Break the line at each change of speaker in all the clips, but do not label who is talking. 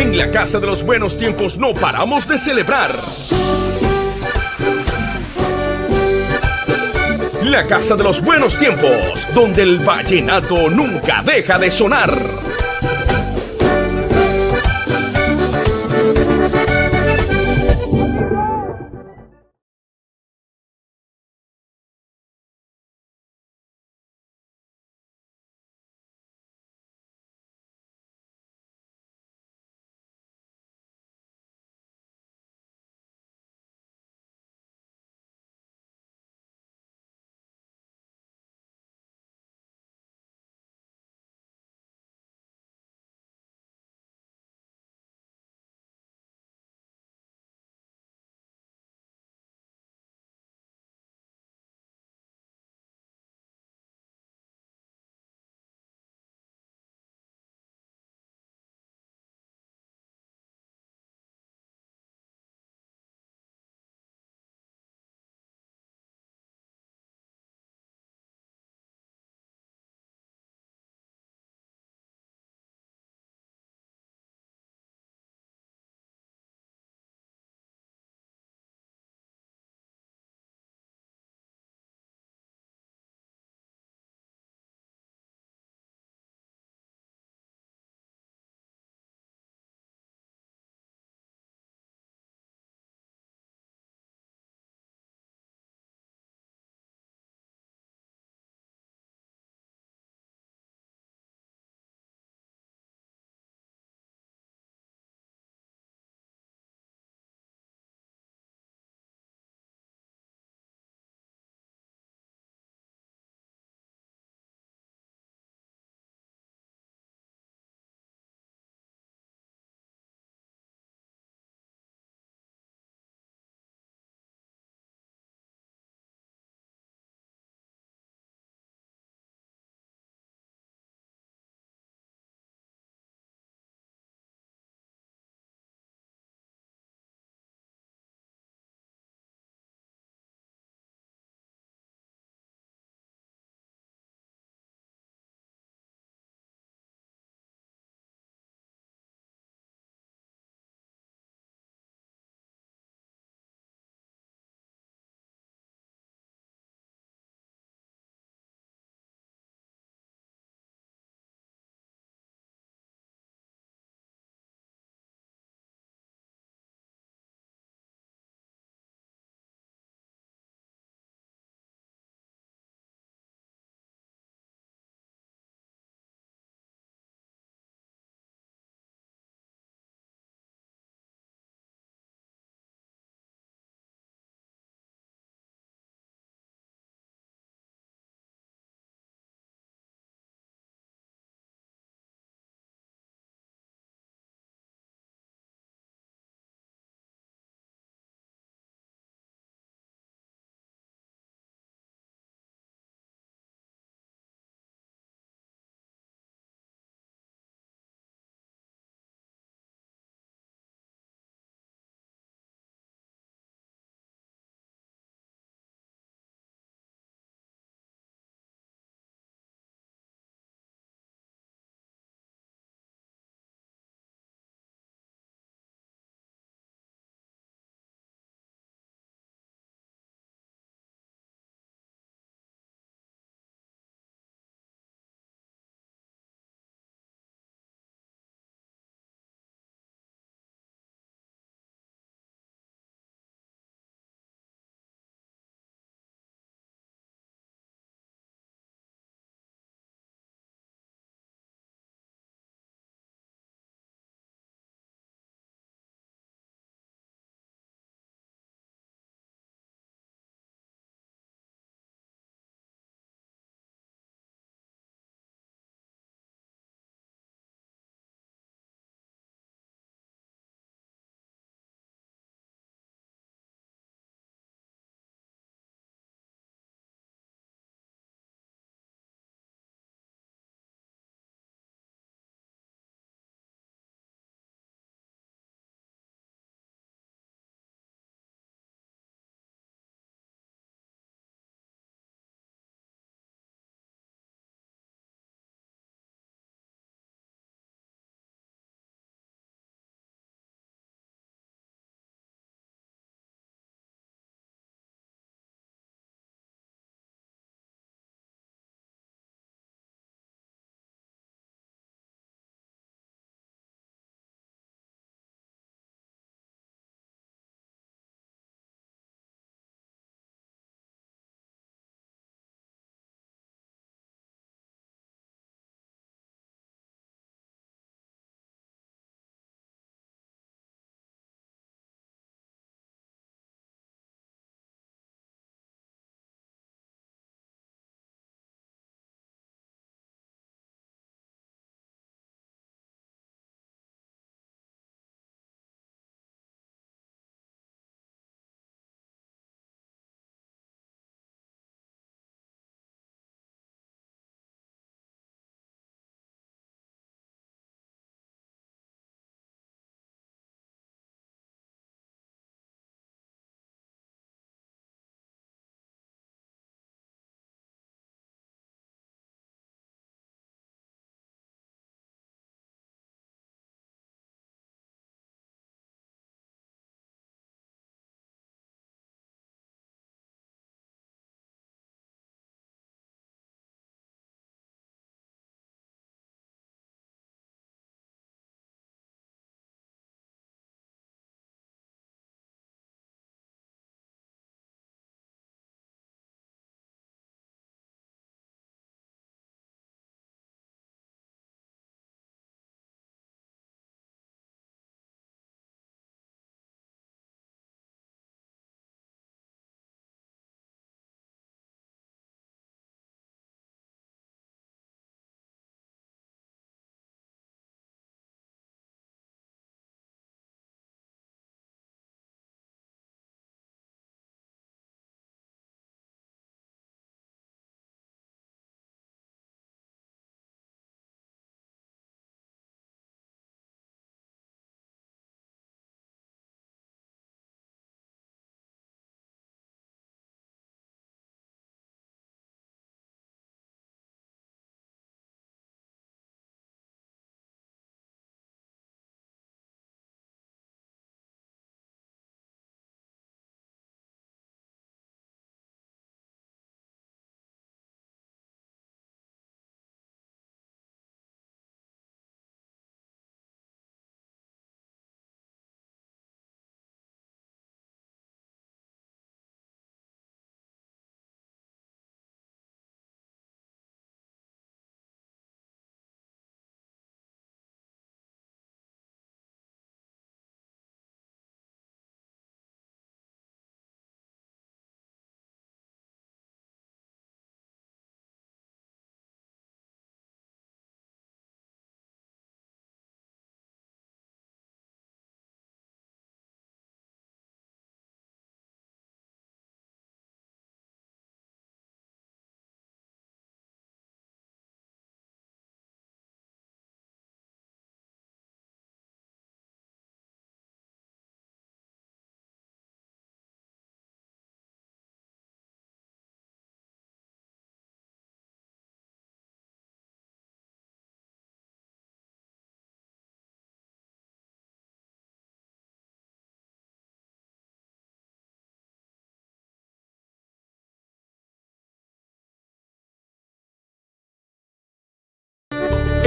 En la Casa de los Buenos Tiempos no paramos de celebrar. La Casa de los Buenos Tiempos, donde el vallenato nunca deja de sonar.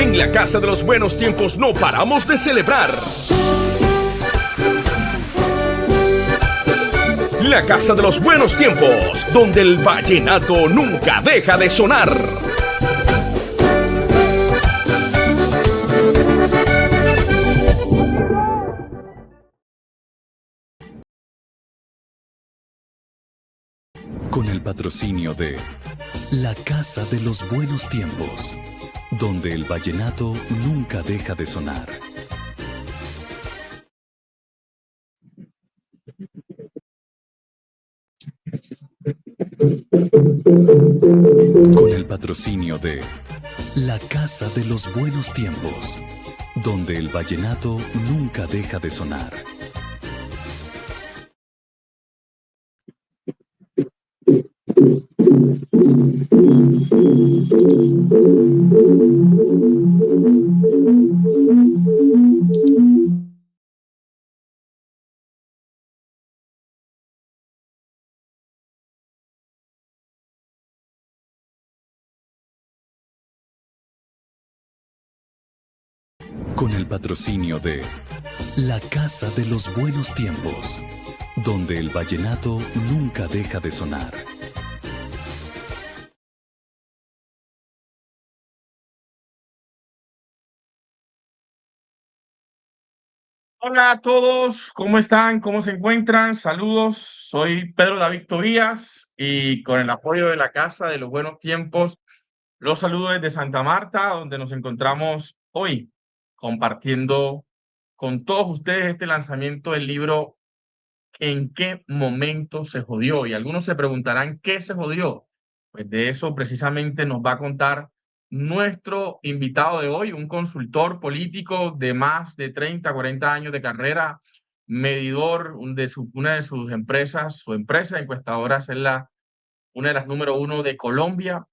En la Casa de los Buenos Tiempos no paramos de celebrar. La Casa de los Buenos Tiempos, donde el vallenato nunca deja de sonar.
Con el patrocinio de La Casa de los Buenos Tiempos, donde el vallenato nunca deja de sonar. Con el patrocinio de La Casa de los Buenos Tiempos, donde el vallenato nunca deja de sonar. Con el patrocinio de La Casa de los Buenos Tiempos, donde el vallenato nunca deja de sonar.
Hola a todos, ¿cómo están? ¿Cómo se encuentran? Saludos, soy Pedro David Tobías y con el apoyo de la Casa de los Buenos Tiempos, los saludo desde Santa Marta, donde nos encontramos hoy compartiendo con todos ustedes este lanzamiento del libro ¿En qué momento se jodió? Y algunos se preguntarán, ¿qué se jodió? Pues de eso precisamente nos va a contar nuestro invitado de hoy, un consultor político de más de 30, 40 años de carrera, medidor una de sus empresas, su empresa encuestadora es una de las número uno de Colombia,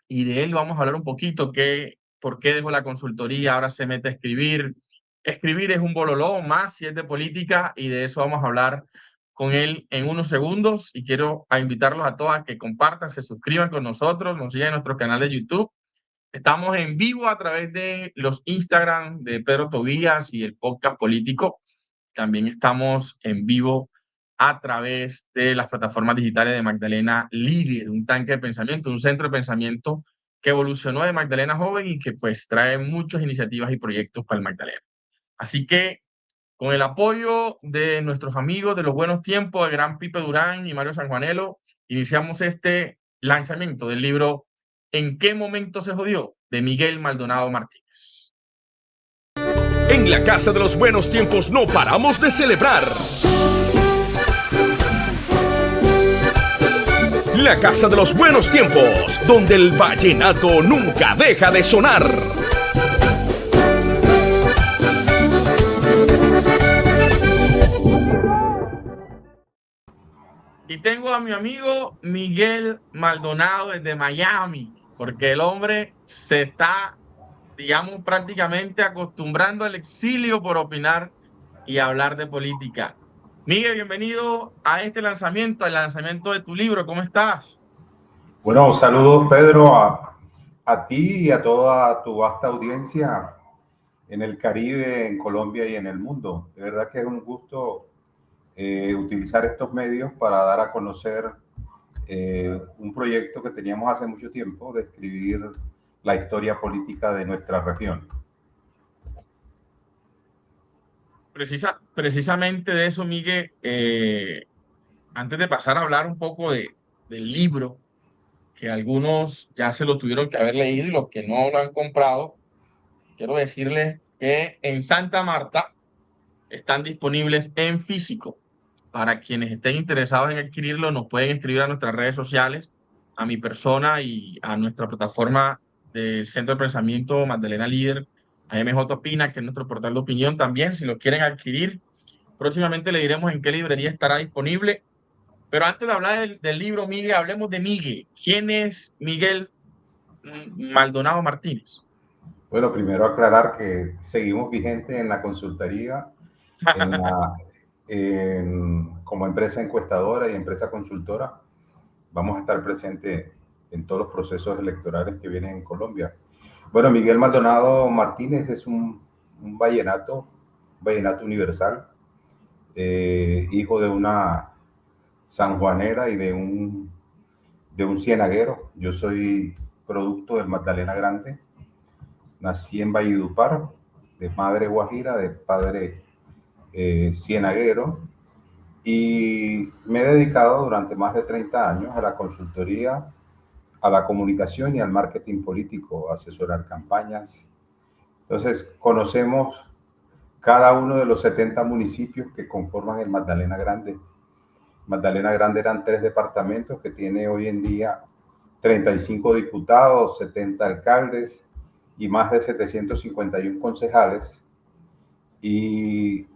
y de él vamos a hablar un poquito, por qué dejó la consultoría, ahora se mete a escribir. Escribir es un bololó, más si es de política, y de eso vamos a hablar con él en unos segundos. Y quiero invitarlos a todos a que compartan, se suscriban con nosotros, nos sigan en nuestro canal de YouTube. Estamos en vivo a través de los Instagram de Pedro Tobías y el podcast político. También estamos en vivo a través de las plataformas digitales de Magdalena Líder, un tanque de pensamiento, un centro de pensamiento que evolucionó de Magdalena Joven y que pues trae muchas iniciativas y proyectos para el Magdalena. Así que con el apoyo de nuestros amigos de los buenos tiempos, de Gran Pipe Durán y Mario Sanjuanelo, iniciamos este lanzamiento del libro ¿En qué momento se jodió? De Miguel Maldonado Martínez.
En la Casa de los Buenos Tiempos no paramos de celebrar. La Casa de los Buenos Tiempos, donde el vallenato nunca deja de sonar.
Y tengo a mi amigo Miguel Maldonado desde Miami, porque el hombre se está, digamos, prácticamente acostumbrando al exilio por opinar y hablar de política. Miguel, bienvenido a este lanzamiento, al lanzamiento de tu libro. ¿Cómo estás?
Bueno, saludos Pedro a ti y a toda tu vasta audiencia en el Caribe, en Colombia y en el mundo. De verdad que es un gusto utilizar estos medios para dar a conocer un proyecto que teníamos hace mucho tiempo de escribir la historia política de nuestra región.
Precisamente de eso, Miguel, antes de pasar a hablar un poco del libro, que algunos ya se lo tuvieron que haber leído y los que no lo han comprado, quiero decirles que en Santa Marta están disponibles en físico. Para quienes estén interesados en adquirirlo, nos pueden escribir a nuestras redes sociales, a mi persona y a nuestra plataforma del Centro de Pensamiento Magdalena Líder, a MJ Opina, que es nuestro portal de opinión también, si lo quieren adquirir. Próximamente le diremos en qué librería estará disponible. Pero antes de hablar del libro, Miguel, hablemos de Miguel. ¿Quién es Miguel Maldonado Martínez?
Bueno, primero aclarar que seguimos vigentes en la consultoría, como empresa encuestadora y empresa consultora. Vamos a estar presentes en todos los procesos electorales que vienen en Colombia. Bueno, Miguel Maldonado Martínez es un vallenato universal, hijo de una sanjuanera y de un cienaguero. Yo soy producto del Magdalena Grande. Nací en Valledupar, de madre guajira, de padre cienaguero, y me he dedicado durante más de 30 años a la consultoría, a la comunicación y al marketing político, a asesorar campañas. Entonces, conocemos cada uno de los 70 municipios que conforman el Magdalena Grande. Magdalena Grande eran 3 departamentos que tiene hoy en día 35 diputados, 70 alcaldes y más de 751 concejales. Y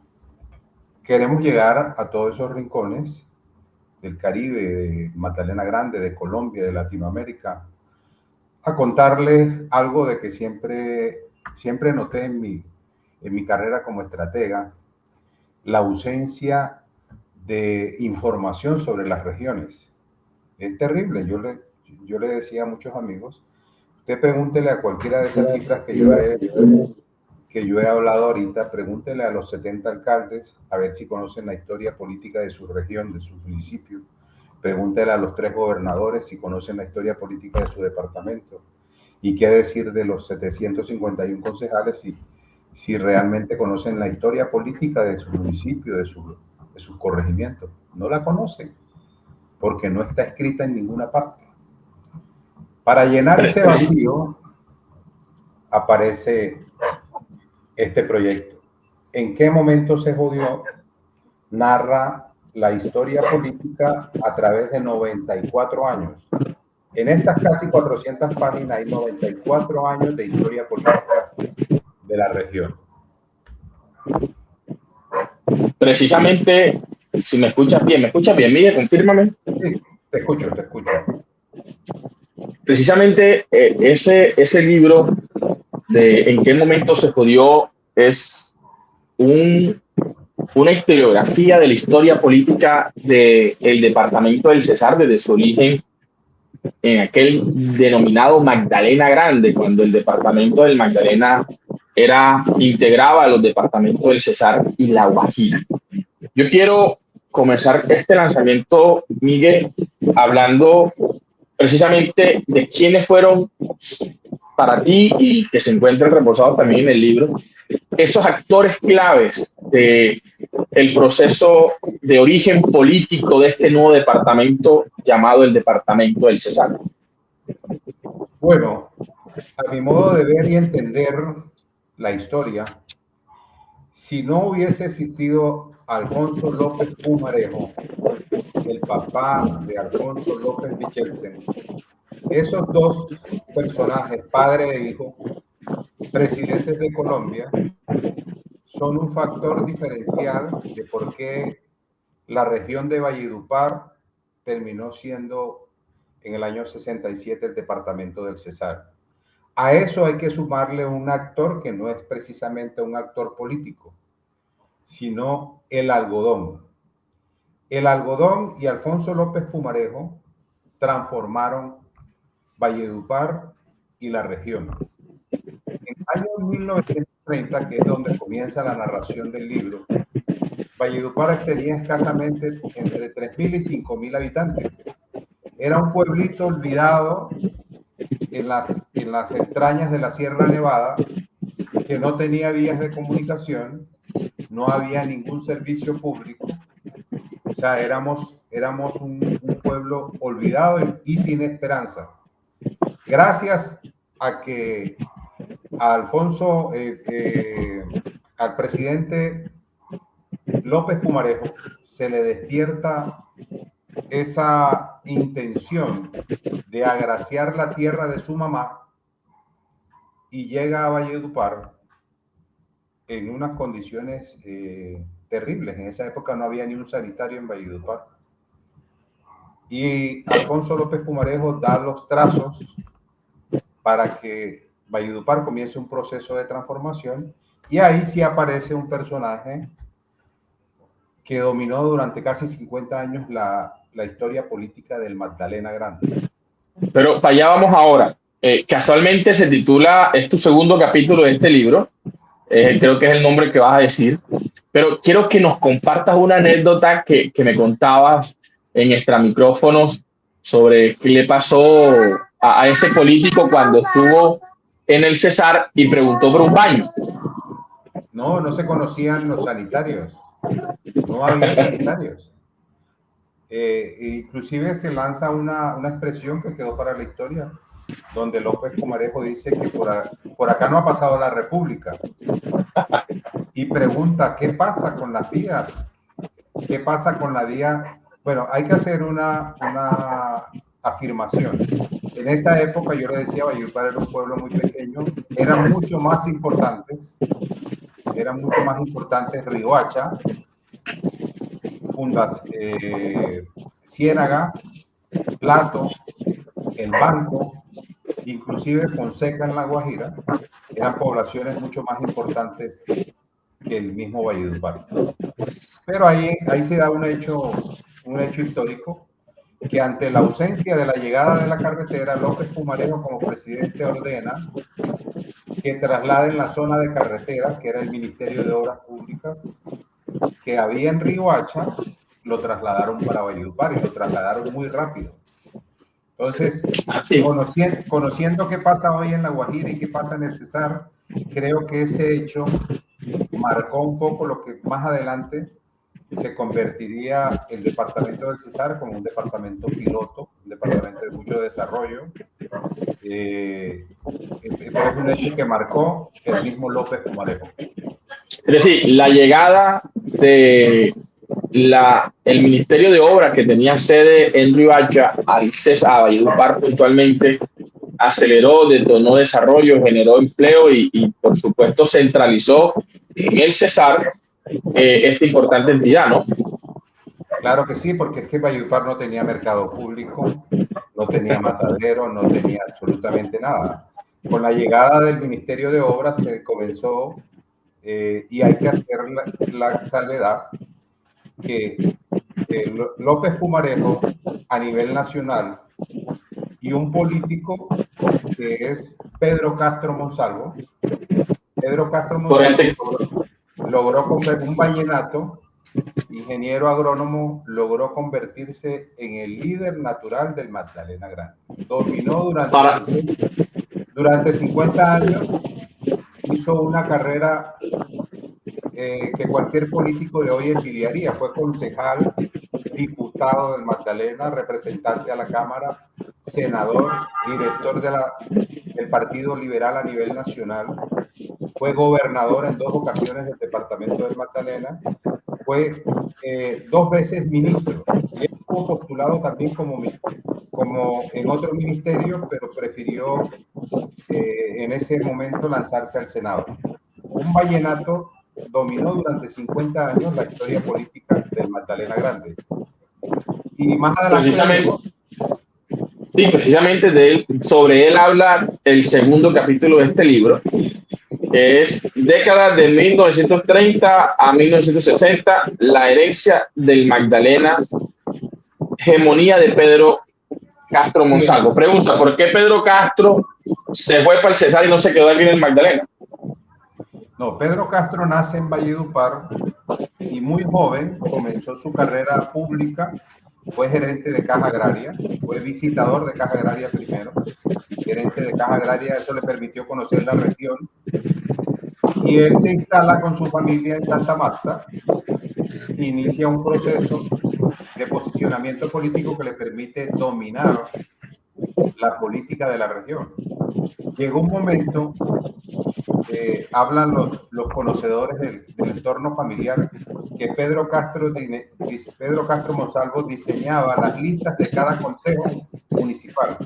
queremos llegar a todos esos rincones del Caribe, de Magdalena Grande, de Colombia, de Latinoamérica, a contarles algo de que siempre noté en mi carrera como estratega, la ausencia de información sobre las regiones. Es terrible. Yo le decía a muchos amigos, usted pregúntele a cualquiera de esas cifras que yo he hablado ahorita, pregúntele a los 70 alcaldes a ver si conocen la historia política de su región, de su municipio. Pregúntele a los 3 gobernadores si conocen la historia política de su departamento. Y qué decir de los 751 concejales si realmente conocen la historia política de su municipio, de sus corregimientos. No la conocen, porque no está escrita en ninguna parte. Para llenar ese vacío aparece este proyecto. ¿En qué momento se jodió? Narra la historia política a través de 94 años. En estas casi 400 páginas hay 94 años de historia política de la región.
Precisamente, si me escuchas bien, Miguel, confírmame.
Sí, te escucho.
Precisamente ese libro de ¿En qué momento se jodió? Es una historiografía de la historia política del departamento del Cesar desde su origen en aquel denominado Magdalena Grande, cuando el departamento del Magdalena integraba a los departamentos del Cesar y La Guajira. Yo quiero comenzar este lanzamiento, Miguel, hablando precisamente de quiénes fueron para ti, y que se encuentran reforzados también en el libro, esos actores claves del proceso de origen político de este nuevo departamento llamado el Departamento del Cesar.
Bueno, a mi modo de ver y entender la historia, si no hubiese existido Alfonso López Pumarejo, el papá de Alfonso López Michelsen, esos 2 personajes, padre e hijo, presidentes de Colombia, son un factor diferencial de por qué la región de Valledupar terminó siendo en el año 67 el departamento del Cesar. A eso hay que sumarle un actor que no es precisamente un actor político, sino el algodón. El algodón y Alfonso López Pumarejo transformaron Valledupar y la región. En el año 1930, que es donde comienza la narración del libro, Valledupar tenía escasamente entre 3.000 y 5.000 habitantes. Era un pueblito olvidado en las entrañas de la Sierra Nevada, que no tenía vías de comunicación, no había ningún servicio público. O sea, éramos un pueblo olvidado y sin esperanza. Gracias a que a Alfonso, al presidente López Pumarejo, se le despierta esa intención de agraciar la tierra de su mamá y llega a Valledupar en unas condiciones terribles. En esa época no había ni un sanitario en Valledupar. Y Alfonso López Pumarejo da los trazos para que Valledupar comience un proceso de transformación, y ahí sí aparece un personaje que dominó durante casi 50 años la historia política del Magdalena Grande.
Pero para allá vamos ahora. Casualmente se titula, es tu segundo capítulo de este libro, creo que es el nombre que vas a decir, pero quiero que nos compartas una anécdota que me contabas en extramicrófonos sobre qué le pasó a ese político cuando estuvo en el Cesar y preguntó por un baño.
No, no se conocían los sanitarios, no había sanitarios. Inclusive se lanza una expresión que quedó para la historia, donde López Pumarejo dice que por acá no ha pasado la República. Y pregunta, ¿qué pasa con las vías? ¿Qué pasa con la vía? Bueno, hay que hacer una afirmación. En esa época, yo le decía, Valledupar era un pueblo muy pequeño, eran mucho más importantes Riohacha, Ciénaga, Plato, El Banco, inclusive Fonseca en La Guajira, eran poblaciones mucho más importantes que el mismo Valledupar. Pero ahí se da un hecho histórico, que ante la ausencia de la llegada de la carretera, López Pumarejo como presidente ordena que trasladen la zona de carretera, que era el Ministerio de Obras Públicas, que había en Riohacha, lo trasladaron para Valledupar y lo trasladaron muy rápido. Entonces, conociendo qué pasa hoy en La Guajira y qué pasa en el Cesar, creo que ese hecho marcó un poco lo que más adelante se convertiría el departamento del Cesar como un departamento piloto, un departamento de mucho desarrollo. Pero es un hecho que marcó el mismo López Pumarejo.
Es decir, la llegada de el Ministerio de Obras, que tenía sede en Riohacha, al Cesar, a Valledupar puntualmente, aceleró, detonó desarrollo, generó empleo y por supuesto centralizó en el Cesar esta importante entidad, ¿no?
Claro que sí, porque es que Valledupar no tenía mercado público, no tenía matadero, no tenía absolutamente nada. Con la llegada del Ministerio de Obras se comenzó, y hay que hacer la salvedad, que López Pumarejo a nivel nacional y un político que es Pedro Castro Monsalvo. Pedro Castro Monsalvo logró convertir un vallenato, ingeniero agrónomo, logró convertirse en el líder natural del Magdalena Grande. Dominó durante 50 años, hizo una carrera que cualquier político de hoy envidiaría. Fue concejal, diputado del Magdalena, representante a la Cámara, senador, director del Partido Liberal a nivel nacional, fue gobernador en 2 ocasiones del departamento del Magdalena, fue 2 veces ministro y estuvo postulado también como en otro ministerio, pero prefirió en ese momento lanzarse al Senado. Un vallenato dominó durante 50 años la historia política del Magdalena Grande. Y más adelante...
Precisamente sobre él habla el segundo capítulo de este libro, que es décadas de 1930 a 1960, la herencia del Magdalena, hegemonía de Pedro Castro Monsalvo. Pregunta, ¿por qué Pedro Castro se fue para el Cesar y no se quedó aquí en el Magdalena?
No, Pedro Castro nace en Valledupar y muy joven comenzó su carrera pública. Fue gerente de Caja Agraria, fue visitador de Caja Agraria primero, gerente de Caja Agraria, eso le permitió conocer la región. Y él se instala con su familia en Santa Marta, inicia un proceso de posicionamiento político que le permite dominar la política de la región. Llegó un momento, hablan los conocedores del entorno familiar, que Pedro Castro Monsalvo diseñaba las listas de cada consejo municipal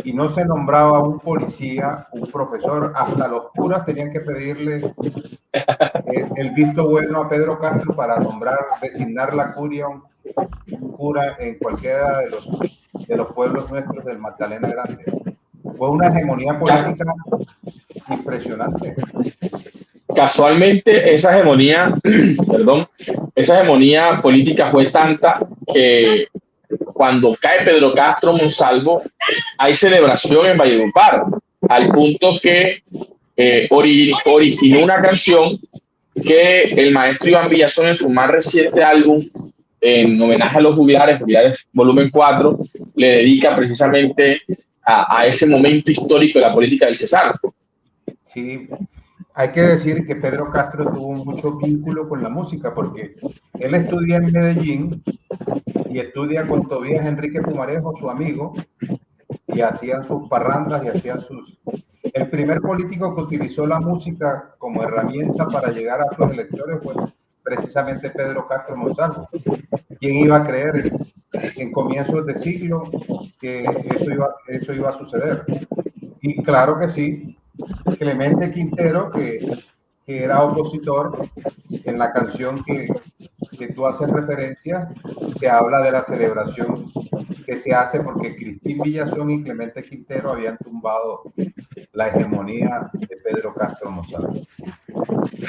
y no se nombraba un policía, un profesor, hasta los curas tenían que pedirle el visto bueno a Pedro Castro para designar la curia, un cura en cualquiera de los pueblos nuestros del Magdalena Grande. Fue una hegemonía política impresionante.
Casualmente esa hegemonía política fue tanta que cuando cae Pedro Castro Monsalvo, hay celebración en Valledupar, al punto que originó una canción que el maestro Iván Villazón en su más reciente álbum, en homenaje a los jubilares volumen 4, le dedica precisamente a ese momento histórico de la política del Cesar.
Sí, hay que decir que Pedro Castro tuvo mucho vínculo con la música porque él estudia en Medellín y estudia con Tobías Enrique Pumarejo, su amigo, y hacían sus parrandas y hacían sus... El primer político que utilizó la música como herramienta para llegar a sus electores fue precisamente Pedro Castro Monsalvo. ¿Quién iba a creer en comienzos de siglo que eso iba a suceder? Y claro que sí, Clemente Quintero, que era opositor, en la canción que tú haces referencia, se habla de la celebración que se hace porque Cristín Villazón y Clemente Quintero habían tumbado la hegemonía de Pedro Castro Monsalvo.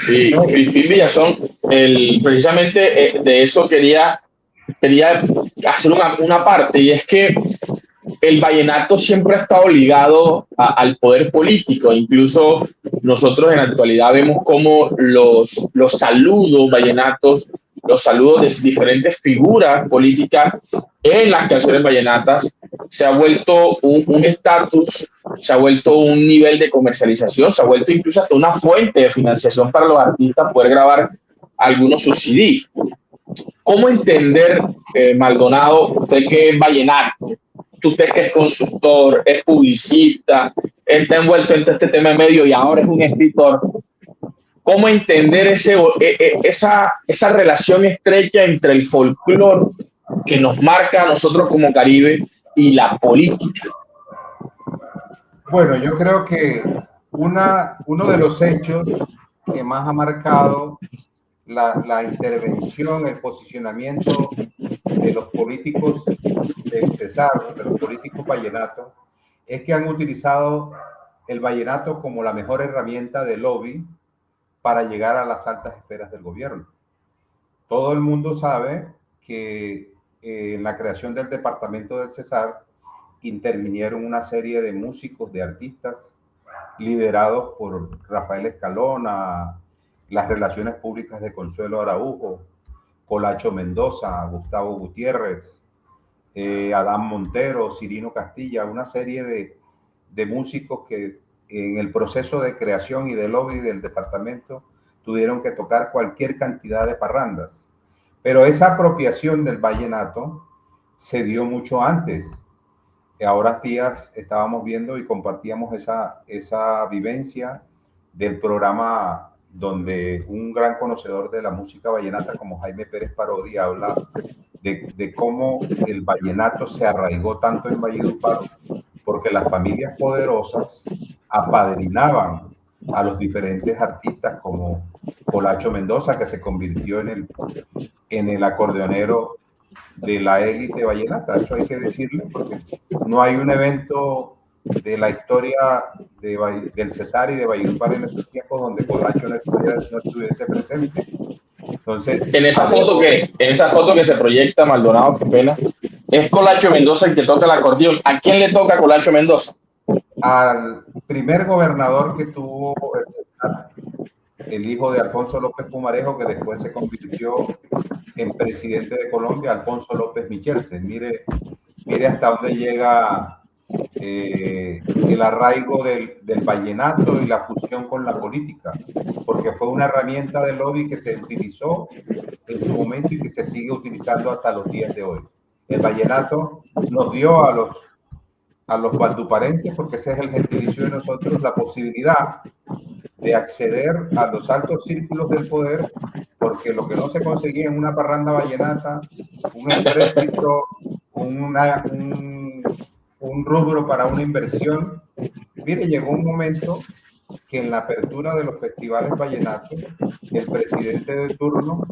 Sí, Cristín Villazón, precisamente de eso quería hacer una parte, y es que el vallenato siempre ha estado ligado al poder político. Incluso nosotros en la actualidad vemos cómo los saludos vallenatos, los saludos de diferentes figuras políticas en las canciones vallenatas, se ha vuelto un estatus, se ha vuelto un nivel de comercialización, se ha vuelto incluso hasta una fuente de financiación para los artistas poder grabar algunos sus CD. ¿Cómo entender, Maldonado, usted que es vallenato, usted que es consultor, es publicista, está envuelto en este tema de medio y ahora es un escritor? ¿Cómo entender esa relación estrecha entre el folclore que nos marca a nosotros como Caribe y la política?
Bueno, yo creo que uno de los hechos que más ha marcado la intervención, el posicionamiento de los políticos del Cesar, de los políticos vallenatos, es que han utilizado el vallenato como la mejor herramienta de lobby para llegar a las altas esferas del gobierno. Todo el mundo sabe que en la creación del departamento del Cesar intervinieron una serie de músicos, de artistas, liderados por Rafael Escalona, las relaciones públicas de Consuelo Araujo, Colacho Mendoza, Gustavo Gutiérrez, Adán Montero, Cirino Castilla, una serie de músicos que en el proceso de creación y de lobby del departamento tuvieron que tocar cualquier cantidad de parrandas. Pero esa apropiación del vallenato se dio mucho antes. Ahora días estábamos viendo y compartíamos esa vivencia del programa donde un gran conocedor de la música vallenata como Jaime Pérez Parodi habla de cómo el vallenato se arraigó tanto en Valledupar porque las familias poderosas apadrinaban a los diferentes artistas como Colacho Mendoza, que se convirtió en el acordeonero de la élite vallenata. Eso hay que decirle porque no hay un evento de la historia del Cesar y de Valledupar en esos tiempos donde Colacho no estuviese presente. Entonces,
en esa foto que se proyecta, Maldonado, qué pena, es Colacho Mendoza el que toca el acordeón. ¿A quién le toca Colacho Mendoza?
Al primer gobernador que tuvo el hijo de Alfonso López Pumarejo, que después se convirtió en presidente de Colombia, Alfonso López Michelsen. Mire hasta dónde llega el arraigo del vallenato y la fusión con la política, porque fue una herramienta de lobby que se utilizó en su momento y que se sigue utilizando hasta los días de hoy. El vallenato nos dio a los valduparenses, porque ese es el gentilicio de nosotros, la posibilidad de acceder a los altos círculos del poder, porque lo que no se conseguía en una parranda vallenata, un empréstito, un rubro para una inversión. Mire, llegó un momento que en la apertura de los festivales vallenatos, el presidente de turno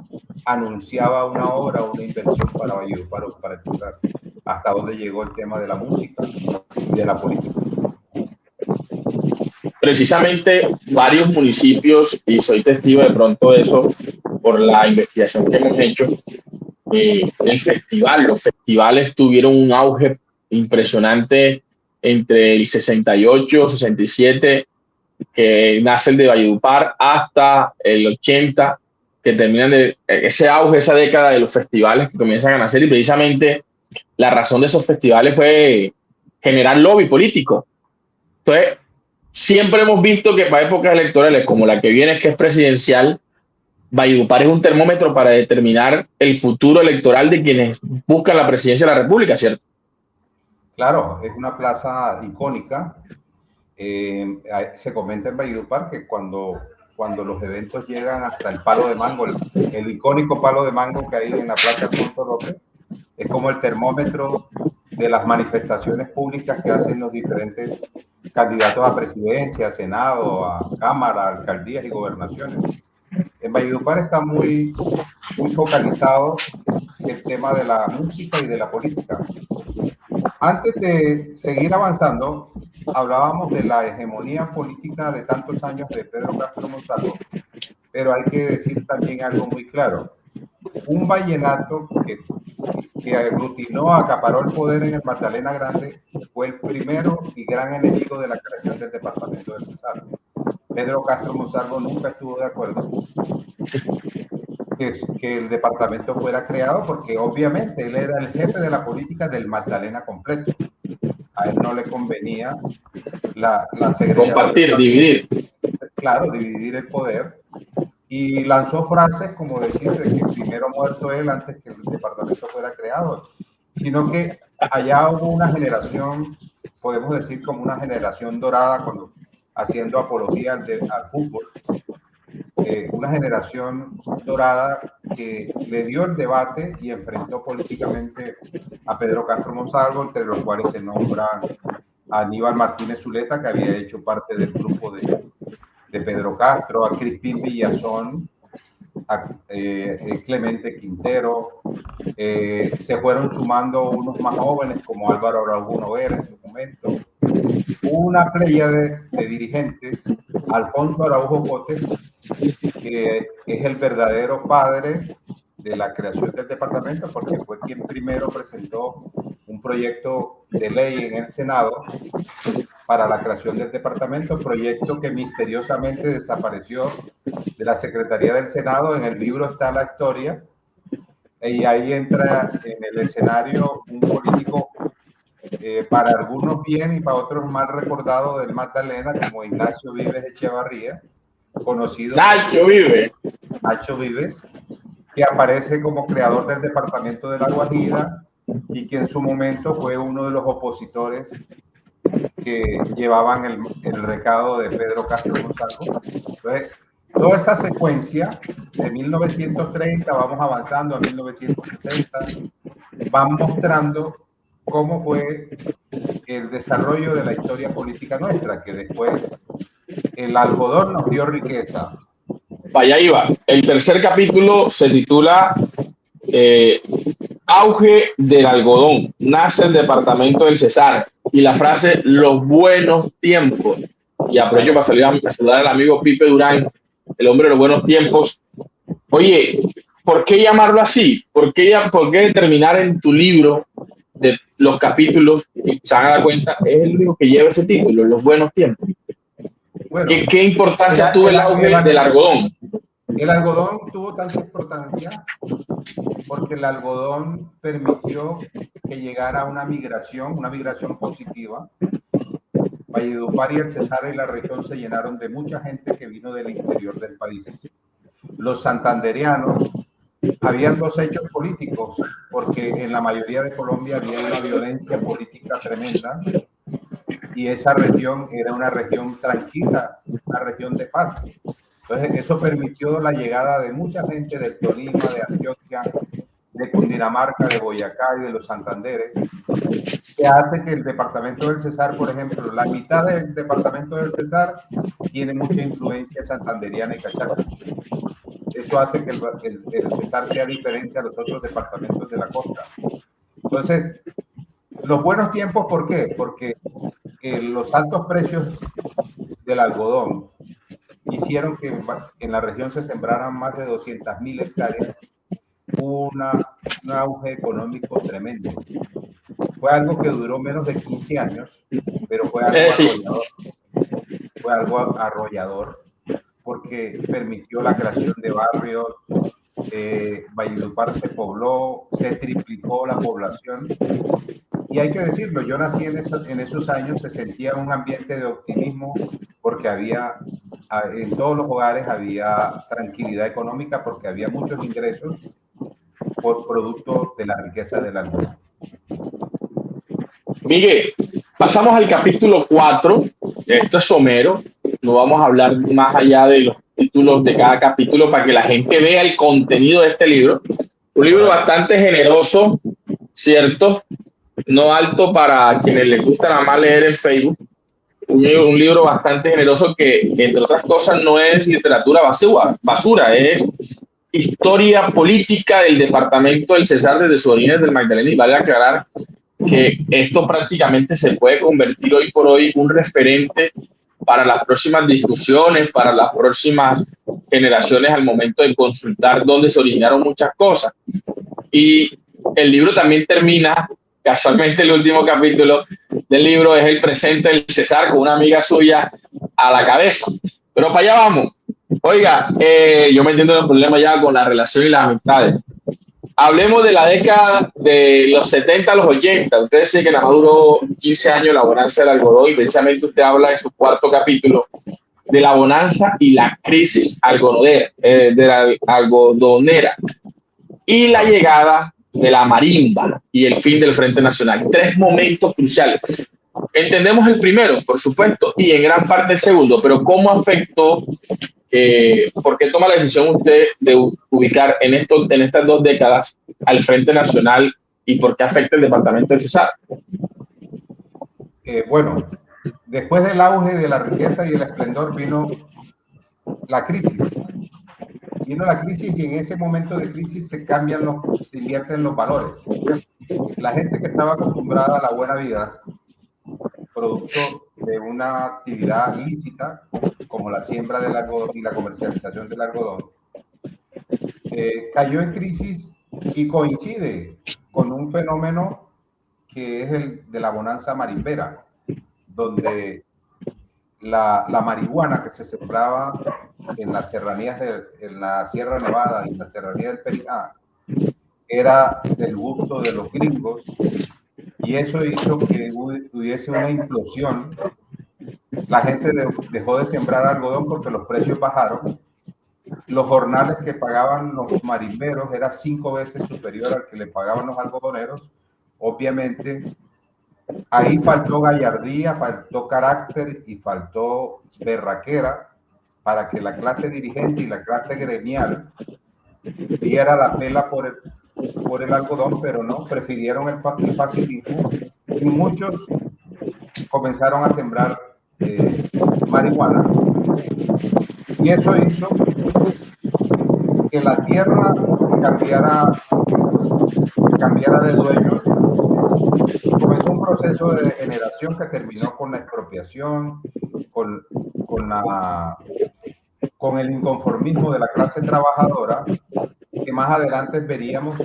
anunciaba una obra, una inversión para Valledupar o para el Cesar. Hasta donde llegó el tema de la música y de la política.
Precisamente varios municipios, y soy testigo de pronto de eso por la investigación que hemos hecho, el festival. Los festivales tuvieron un auge impresionante entre el 68, 67, que nace el de Valledupar, hasta el 80, que terminan de ese auge, esa década de los festivales que comienzan a nacer, y precisamente la razón de esos festivales fue generar lobby político. Entonces, siempre hemos visto que para épocas electorales como la que viene, que es presidencial, Valledupar es un termómetro para determinar el futuro electoral de quienes buscan la presidencia de la República, ¿cierto?
Claro, es una plaza icónica. Se comenta en Valledupar que cuando los eventos llegan hasta el palo de mango, el icónico palo de mango que hay en la Plaza Alfonso López, es como el termómetro de las manifestaciones públicas que hacen los diferentes candidatos a presidencia, Senado, a Cámara, alcaldías y gobernaciones. En Valledupar está muy focalizado el tema de la música y de la política. Antes de seguir avanzando, hablábamos de la hegemonía política de tantos años de Pedro Castro Monsalvo, pero hay que decir también algo muy claro. Un vallenato que aglutinó, acaparó el poder en el Magdalena Grande, fue el primero y gran enemigo de la creación del departamento del Cesar. Pedro Castro Monsalvo nunca estuvo de acuerdo que el departamento fuera creado, porque obviamente él era el jefe de la política del Magdalena completo. A él no le convenía la segregación.
Compartir, dividir.
Claro, dividir el poder. Y lanzó frases como decir de que primero muerto él antes que el departamento fuera creado, sino que allá hubo una generación, podemos decir como una generación dorada, cuando haciendo apología al fútbol, una generación dorada que le dio el debate y enfrentó políticamente a Pedro Castro Monsalvo, entre los cuales se nombra a Aníbal Martínez Zuleta, que había hecho parte del grupo de Pedro Castro, a Crispín Villazón, a Clemente Quintero. Se fueron sumando unos más jóvenes como Álvaro Araújo Noguera en su momento. Una playa de dirigentes, Alfonso Araújo Cotes, que es el verdadero padre de la creación del departamento, porque fue quien primero presentó un proyecto de ley en el Senado para la creación del departamento, proyecto que misteriosamente desapareció de la Secretaría del Senado. En el libro está la historia, y ahí entra en el escenario un político para algunos bien y para otros mal recordado del Magdalena, como Ignacio Vives Echevarría, conocido
Nacho Vives.
Nacho Vives, que aparece como creador del departamento de La Guajira y que en su momento fue uno de los opositores que llevaban el recado de Pedro Castro Monsalvo. Entonces, toda esa secuencia de 1930, vamos avanzando a 1960, van mostrando cómo fue el desarrollo de la historia política nuestra, que después el algodón nos dio riqueza.
Vaya iba. El tercer capítulo se titula Auge del algodón. Nace el departamento del Cesar. Y la frase, los buenos tiempos. Y aprovecho para saludar al amigo Pipe Durán, el hombre de los buenos tiempos. Oye, ¿por qué llamarlo así? ¿Por qué determinar en tu libro de los capítulos, y se van a dar cuenta, es el único que lleva ese título, los buenos tiempos? Bueno, ¿Qué importancia tuvo el auge del algodón?
El algodón tuvo tanta importancia porque el algodón permitió que llegara una migración positiva. Valledupar y el Cesar y la región se llenaron de mucha gente que vino del interior del país. Los santandereanos, habían dos hechos políticos, porque en la mayoría de Colombia había una violencia política tremenda, y esa región era una región tranquila, una región de paz. Entonces eso permitió la llegada de mucha gente del Tolima, de Antioquia, de Cundinamarca, de Boyacá y de los Santanderes, que hace que el departamento del Cesar, por ejemplo, la mitad del departamento del Cesar tiene mucha influencia santanderiana y cachaca. Eso hace que el Cesar sea diferente a los otros departamentos de la costa. Entonces, los buenos tiempos, ¿por qué? Porque los altos precios del algodón hicieron que en la región se sembraran más de 200.000 hectáreas, una un auge económico tremendo. Fue algo que duró menos de 15 años, pero fue algo
Sí.
arrollador. Fue algo arrollador porque permitió la creación de barrios. Valledupar se pobló, se triplicó la población. Y hay que decirlo, yo nací en esos años, se sentía un ambiente de optimismo porque en todos los hogares había tranquilidad económica porque había muchos ingresos por producto de la riqueza del algodón.
Miguel, pasamos al capítulo 4. Esto es somero. No vamos a hablar más allá de los títulos de cada capítulo para que la gente vea el contenido de este libro. Un libro bastante generoso, ¿cierto? No alto para quienes les gusta nada más leer en Facebook. Un libro bastante generoso que, entre otras cosas, no es literatura basura, es historia política del departamento del Cesar desde sus orígenes del Magdalena. Y vale aclarar que esto prácticamente se puede convertir hoy por hoy un referente para las próximas discusiones, para las próximas generaciones al momento de consultar dónde se originaron muchas cosas. Y el libro también termina, casualmente el último capítulo del libro es el presente del Cesar con una amiga suya a la cabeza. Pero para allá vamos. Oiga, yo me entiendo el problema ya con la relación y las amistades. Hablemos de la década de los 70 a los 80. Usted dice que nada más duró 15 años la bonanza del algodón y precisamente usted habla en su cuarto capítulo de la bonanza y la crisis algodonera, y la llegada de la marimba y el fin del Frente Nacional. 3 momentos cruciales. Entendemos el primero, por supuesto, y en gran parte el segundo, pero ¿cómo afectó? ¿Por qué toma la decisión usted de ubicar en estas 2 décadas al Frente Nacional y por qué afecta el departamento del Cesar?
Bueno, después del auge de la riqueza y el esplendor vino la crisis. Vino la crisis y en ese momento de crisis se invierten los valores. La gente que estaba acostumbrada a la buena vida, producto de una actividad lícita como la siembra del algodón y la comercialización del algodón, cayó en crisis y coincide con un fenómeno que es el de la bonanza marimbera, donde la marihuana que se sembraba en las serranías en la Sierra Nevada y en la serranía del Periná era del gusto de los gringos, y eso hizo que hubiese una implosión. La gente dejó de sembrar algodón porque los precios bajaron. Los jornales que pagaban los marimberos era 5 veces superior al que le pagaban los algodoneros. Obviamente, ahí faltó gallardía, faltó carácter y faltó berraquera para que la clase dirigente y la clase gremial diera la pela por el algodón, pero no, prefirieron el facilismo y muchos comenzaron a sembrar marihuana, y eso hizo que la tierra cambiara de dueños. Comenzó un proceso de degeneración que terminó con la expropiación, con el inconformismo de la clase trabajadora, que más adelante veríamos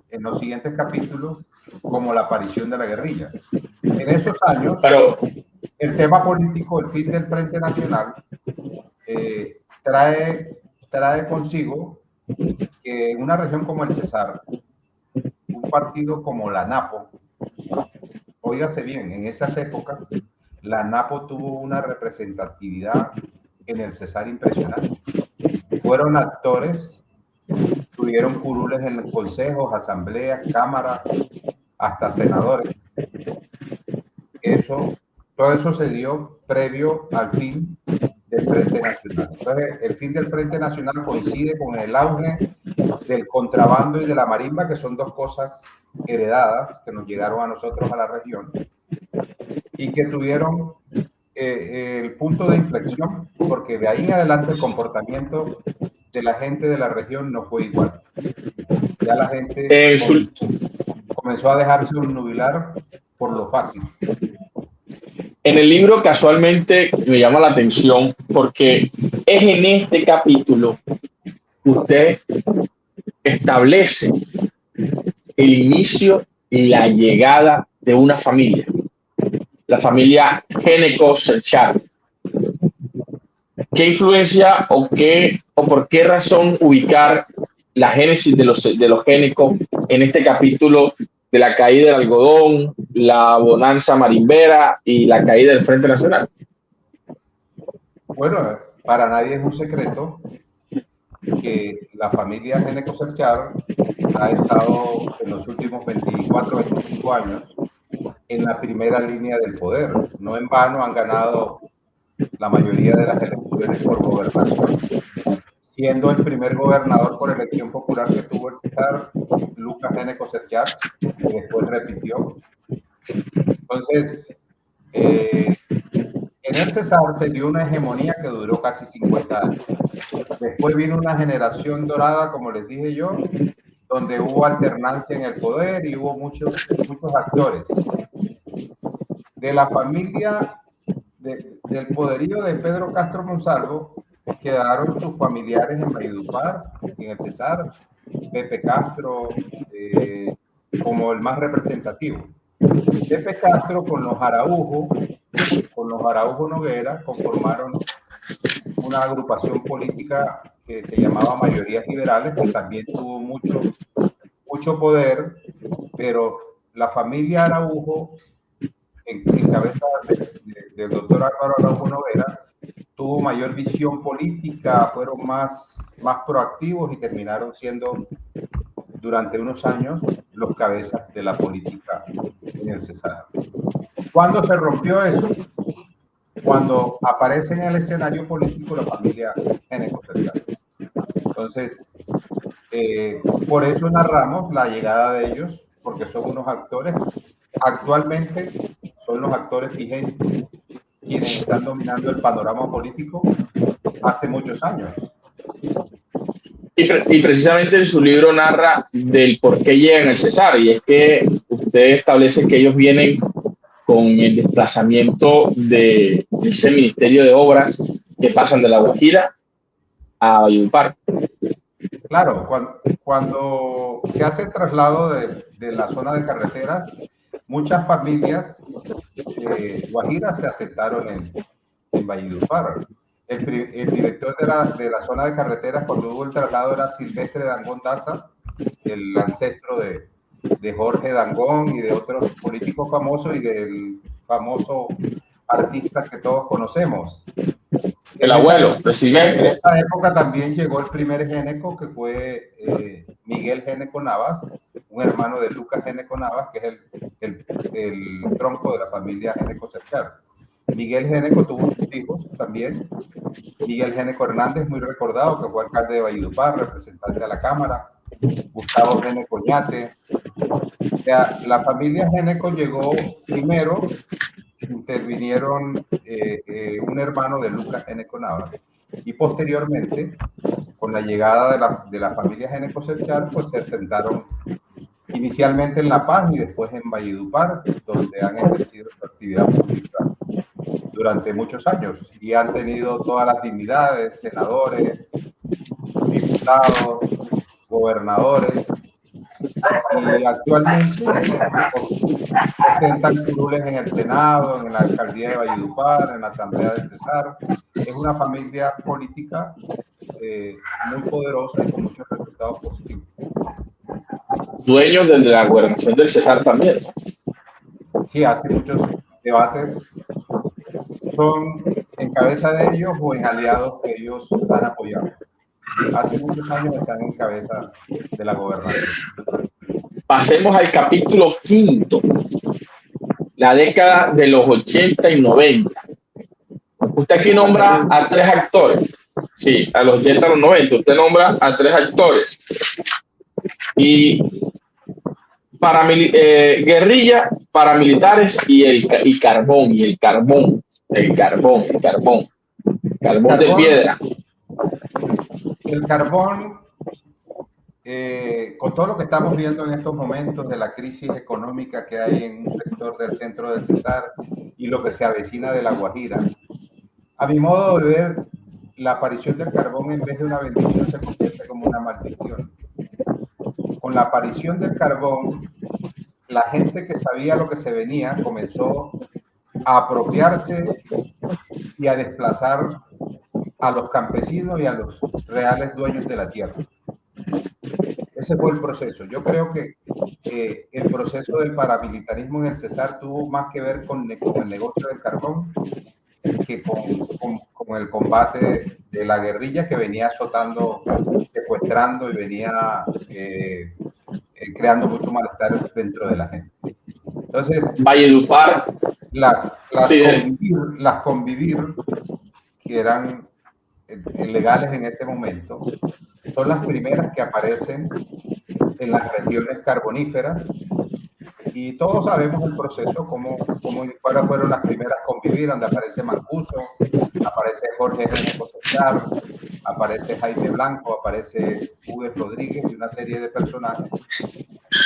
en los siguientes capítulos como la aparición de la guerrilla. En esos años, el tema político, el fin del Frente Nacional, trae consigo que en una región como el Cesar, un partido como la NAPO, óigase bien, en esas épocas, la NAPO tuvo una representatividad en el Cesar impresionante. Fueron actores, tuvieron curules en los consejos, asambleas, cámaras, hasta senadores. Todo eso se dio previo al fin del Frente Nacional. Entonces, el fin del Frente Nacional coincide con el auge del contrabando y de la marimba, que son 2 cosas heredadas que nos llegaron a nosotros a la región y que tuvieron el punto de inflexión, porque de ahí en adelante el comportamiento de la gente de la región no fue igual. Ya la gente comenzó a dejarse obnubilar por lo fácil.
En el libro casualmente me llama la atención porque es en este capítulo que usted establece el inicio y la llegada de una familia, la familia Géneko-Cerchar. ¿Qué influencia o por qué razón ubicar la génesis de los Géneko en este capítulo de la caída del algodón, la bonanza marimbera y la caída del Frente Nacional?
Bueno, para nadie es un secreto que la familia Géneko-Cerchar ha estado en los últimos 24, 25 años en la primera línea del poder. No en vano han ganado la mayoría de las elecciones por gobernación, siendo el primer gobernador por elección popular que tuvo el Cesar, Lucas Géneko-Cerchar, que después repitió. Entonces, en el Cesar se dio una hegemonía que duró casi 50 años. Después vino una generación dorada, como les dije yo, donde hubo alternancia en el poder y hubo muchos actores. De la familia del poderío de Pedro Castro Monsalvo quedaron sus familiares en Valledupar, en el Cesar, Pepe Castro, como el más representativo. Pepe Castro con los Araujo Noguera, conformaron una agrupación política que se llamaba Mayorías Liberales, que también tuvo mucho poder, pero la familia Araujo, en cabeza del doctor Álvaro Araujo Noguera, tuvo mayor visión política, fueron más proactivos y terminaron siendo durante unos años los cabezas de la política en el Cesar. ¿Cuándo se rompió eso? Cuando aparece en el escenario político la familia Géneko-Cerchar. Entonces, por eso narramos la llegada de ellos, porque son unos actores, actualmente son los actores vigentes, quienes están dominando el panorama político hace muchos años.
Y precisamente en su libro narra del por qué llegan al Cesar, y es que usted establece que ellos vienen con el desplazamiento de ese Ministerio de Obras que pasan de La Guajira a Valledupar.
Claro, cuando se hace el traslado de la zona de carreteras, muchas familias guajiras se asentaron en Valledupar. El director de la zona de carreteras, cuando hubo el traslado, era Silvestre Dangond Daza, el ancestro de Jorge Dangond y de otros políticos famosos y del famoso artista que todos conocemos.
El abuelo de Silvestre.
En esa época también llegó el primer Géneko, que fue Miguel Géneko Navas, un hermano de Lucas Géneko Navas, que es el tronco de la familia Géneko-Cerchar. Miguel Géneko tuvo sus hijos también. Miguel Géneko Hernández, muy recordado, que fue alcalde de Valledupar, representante a la Cámara. Gustavo Géneko Ñate. O sea, la familia Géneko llegó primero, intervinieron un hermano de Lucas Géneko Navas, y posteriormente, con la llegada de la familia Géneko-Cerchar, pues se asentaron inicialmente en La Paz y después en Valledupar, donde han ejercido su actividad pública durante muchos años y han tenido todas las dignidades: senadores, diputados, gobernadores, y actualmente ostentan curules en el Senado, en la alcaldía de Valledupar, en la Asamblea del Cesar. Es una familia política muy poderosa y con muchos resultados positivos.
Dueños de la gobernación del Cesar también.
Sí, hace muchos debates. Son en cabeza de ellos o en aliados que ellos han apoyado. Hace muchos años están en cabeza de la gobernación.
Pasemos al capítulo 5, la década de los 80 y 90. Usted aquí nombra a 3 actores. Sí, a los 80 y los 90. Usted nombra a 3 actores. Y guerrilla, paramilitares y carbón de piedra.
El carbón, con todo lo que estamos viendo en estos momentos de la crisis económica que hay en un sector del centro del Cesar y lo que se avecina de La Guajira, a mi modo de ver, la aparición del carbón, en vez de una bendición, se convierte como una maldición. con la aparición del carbón, la gente que sabía lo que se venía comenzó a apropiarse y a desplazar a los campesinos y a los reales dueños de la tierra. Ese fue el proceso. Yo creo que el proceso del paramilitarismo en el Cesar tuvo más que ver con el negocio del carbón que con el combate de la guerrilla que venía azotando, secuestrando y venía creando mucho malestar dentro de la gente. Entonces,
Valledupar.
las
Sí,
convivir, que eran legales en ese momento, son las primeras que aparecen en las regiones carboníferas, y todos sabemos el proceso, cuáles fueron las primeras convivir, donde aparece Mancuso, aparece Jorge G. Cosechar, aparece Jaime Blanco, aparece Hugo Rodríguez y una serie de personajes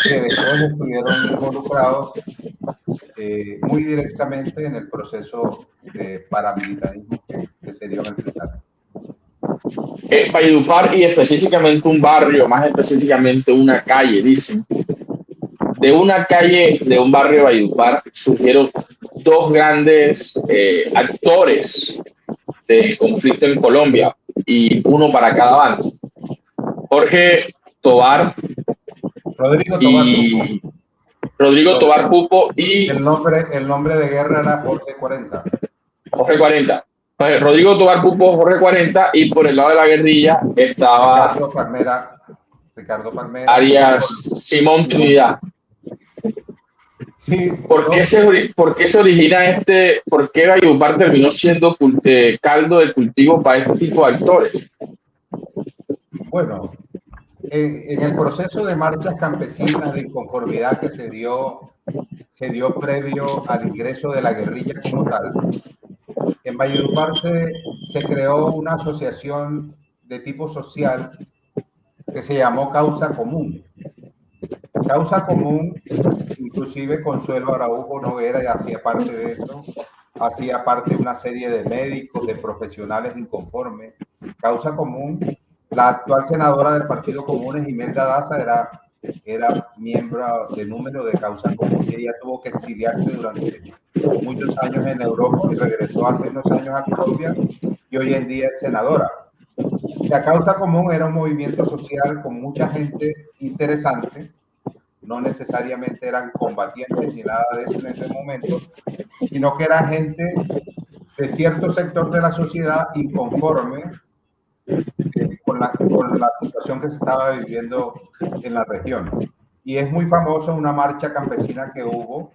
que después estuvieron involucrados muy directamente en el proceso de paramilitarismo que se dio en el Cesar.
Valledupar, y específicamente un barrio, más específicamente una calle, dicen. De una calle de un barrio de Valledupar surgieron dos grandes actores del conflicto en Colombia, y uno para cada bando. Jorge Tobar
Rodrigo Tobar
y
Pupo.
Rodrigo Tobar Pupo, y
el nombre de guerra era Jorge 40.
Jorge 40. Rodrigo Tobar Pupo, Jorge 40, y por el lado de la guerrilla estaba
Ricardo Palmera,
Arias Simón Trinidad.
Sí,
¿Por qué se origina por qué Valledupar terminó siendo caldo de cultivo para este tipo de actores?
Bueno, en el proceso de marchas campesinas de inconformidad que se dio previo al ingreso de la guerrilla como tal, en Valledupar se creó una asociación de tipo social que se llamó Causa Común. Causa Común, inclusive Consuelo Araujo Noguera ya hacía parte de eso, hacía parte de una serie de médicos, de profesionales inconformes. Causa Común, la actual senadora del Partido Común, Imelda Daza, era miembro de número de Causa Común, y ella tuvo que exiliarse durante muchos años en Europa y regresó hace unos años a Colombia, y hoy en día es senadora. La Causa Común era un movimiento social con mucha gente interesante, no necesariamente eran combatientes ni nada de eso en ese momento, sino que era gente de cierto sector de la sociedad inconforme con la situación que se estaba viviendo en la región. Y es muy famosa una marcha campesina que hubo,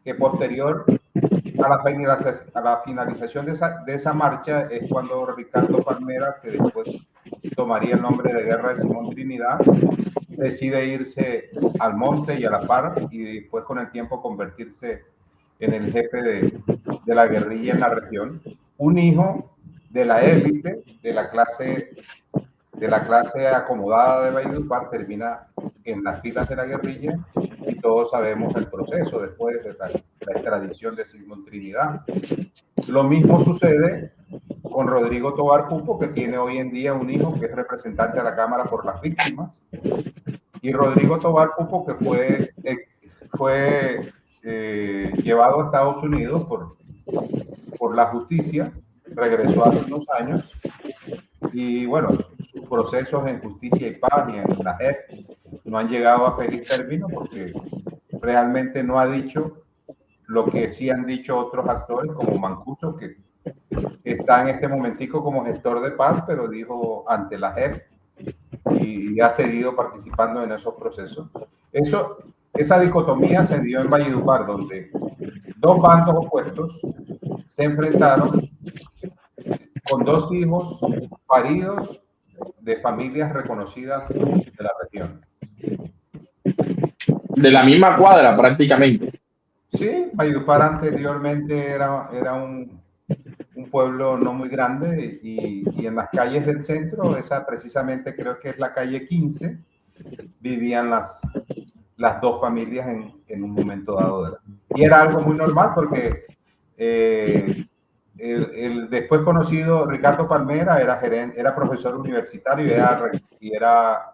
que posterior a la finalización de esa marcha es cuando Ricardo Palmera, que después tomaría el nombre de Guerra de Simón Trinidad, decide irse al monte y a la FARC, y después con el tiempo convertirse en el jefe de la guerrilla en la región. Un hijo de la élite, de la clase acomodada de Valledupar, termina en las filas de la guerrilla, y todos sabemos el proceso después de la extradición de Simón Trinidad. Lo mismo sucede con Rodrigo Tobar Pupo, que tiene hoy en día un hijo que es representante de la Cámara por las Víctimas, y Rodrigo Tobar Pupo, que fue llevado a Estados Unidos por la justicia, regresó hace unos años, y bueno, sus procesos en Justicia y Paz y en la JEP no han llegado a feliz término, porque realmente no ha dicho lo que sí han dicho otros actores como Mancuso, que está en este momentico como gestor de paz, pero dijo ante la JEP y ha seguido participando en esos procesos. Esa dicotomía se dio en Valledupar, donde dos bandos opuestos se enfrentaron con dos hijos paridos de familias reconocidas de la región.
De la misma cuadra, prácticamente.
Sí, Valledupar anteriormente era un pueblo no muy grande, y en las calles del centro, esa precisamente creo que es la calle 15, vivían las dos familias en un momento dado. Y era algo muy normal, porque el después conocido Ricardo Palmera era profesor universitario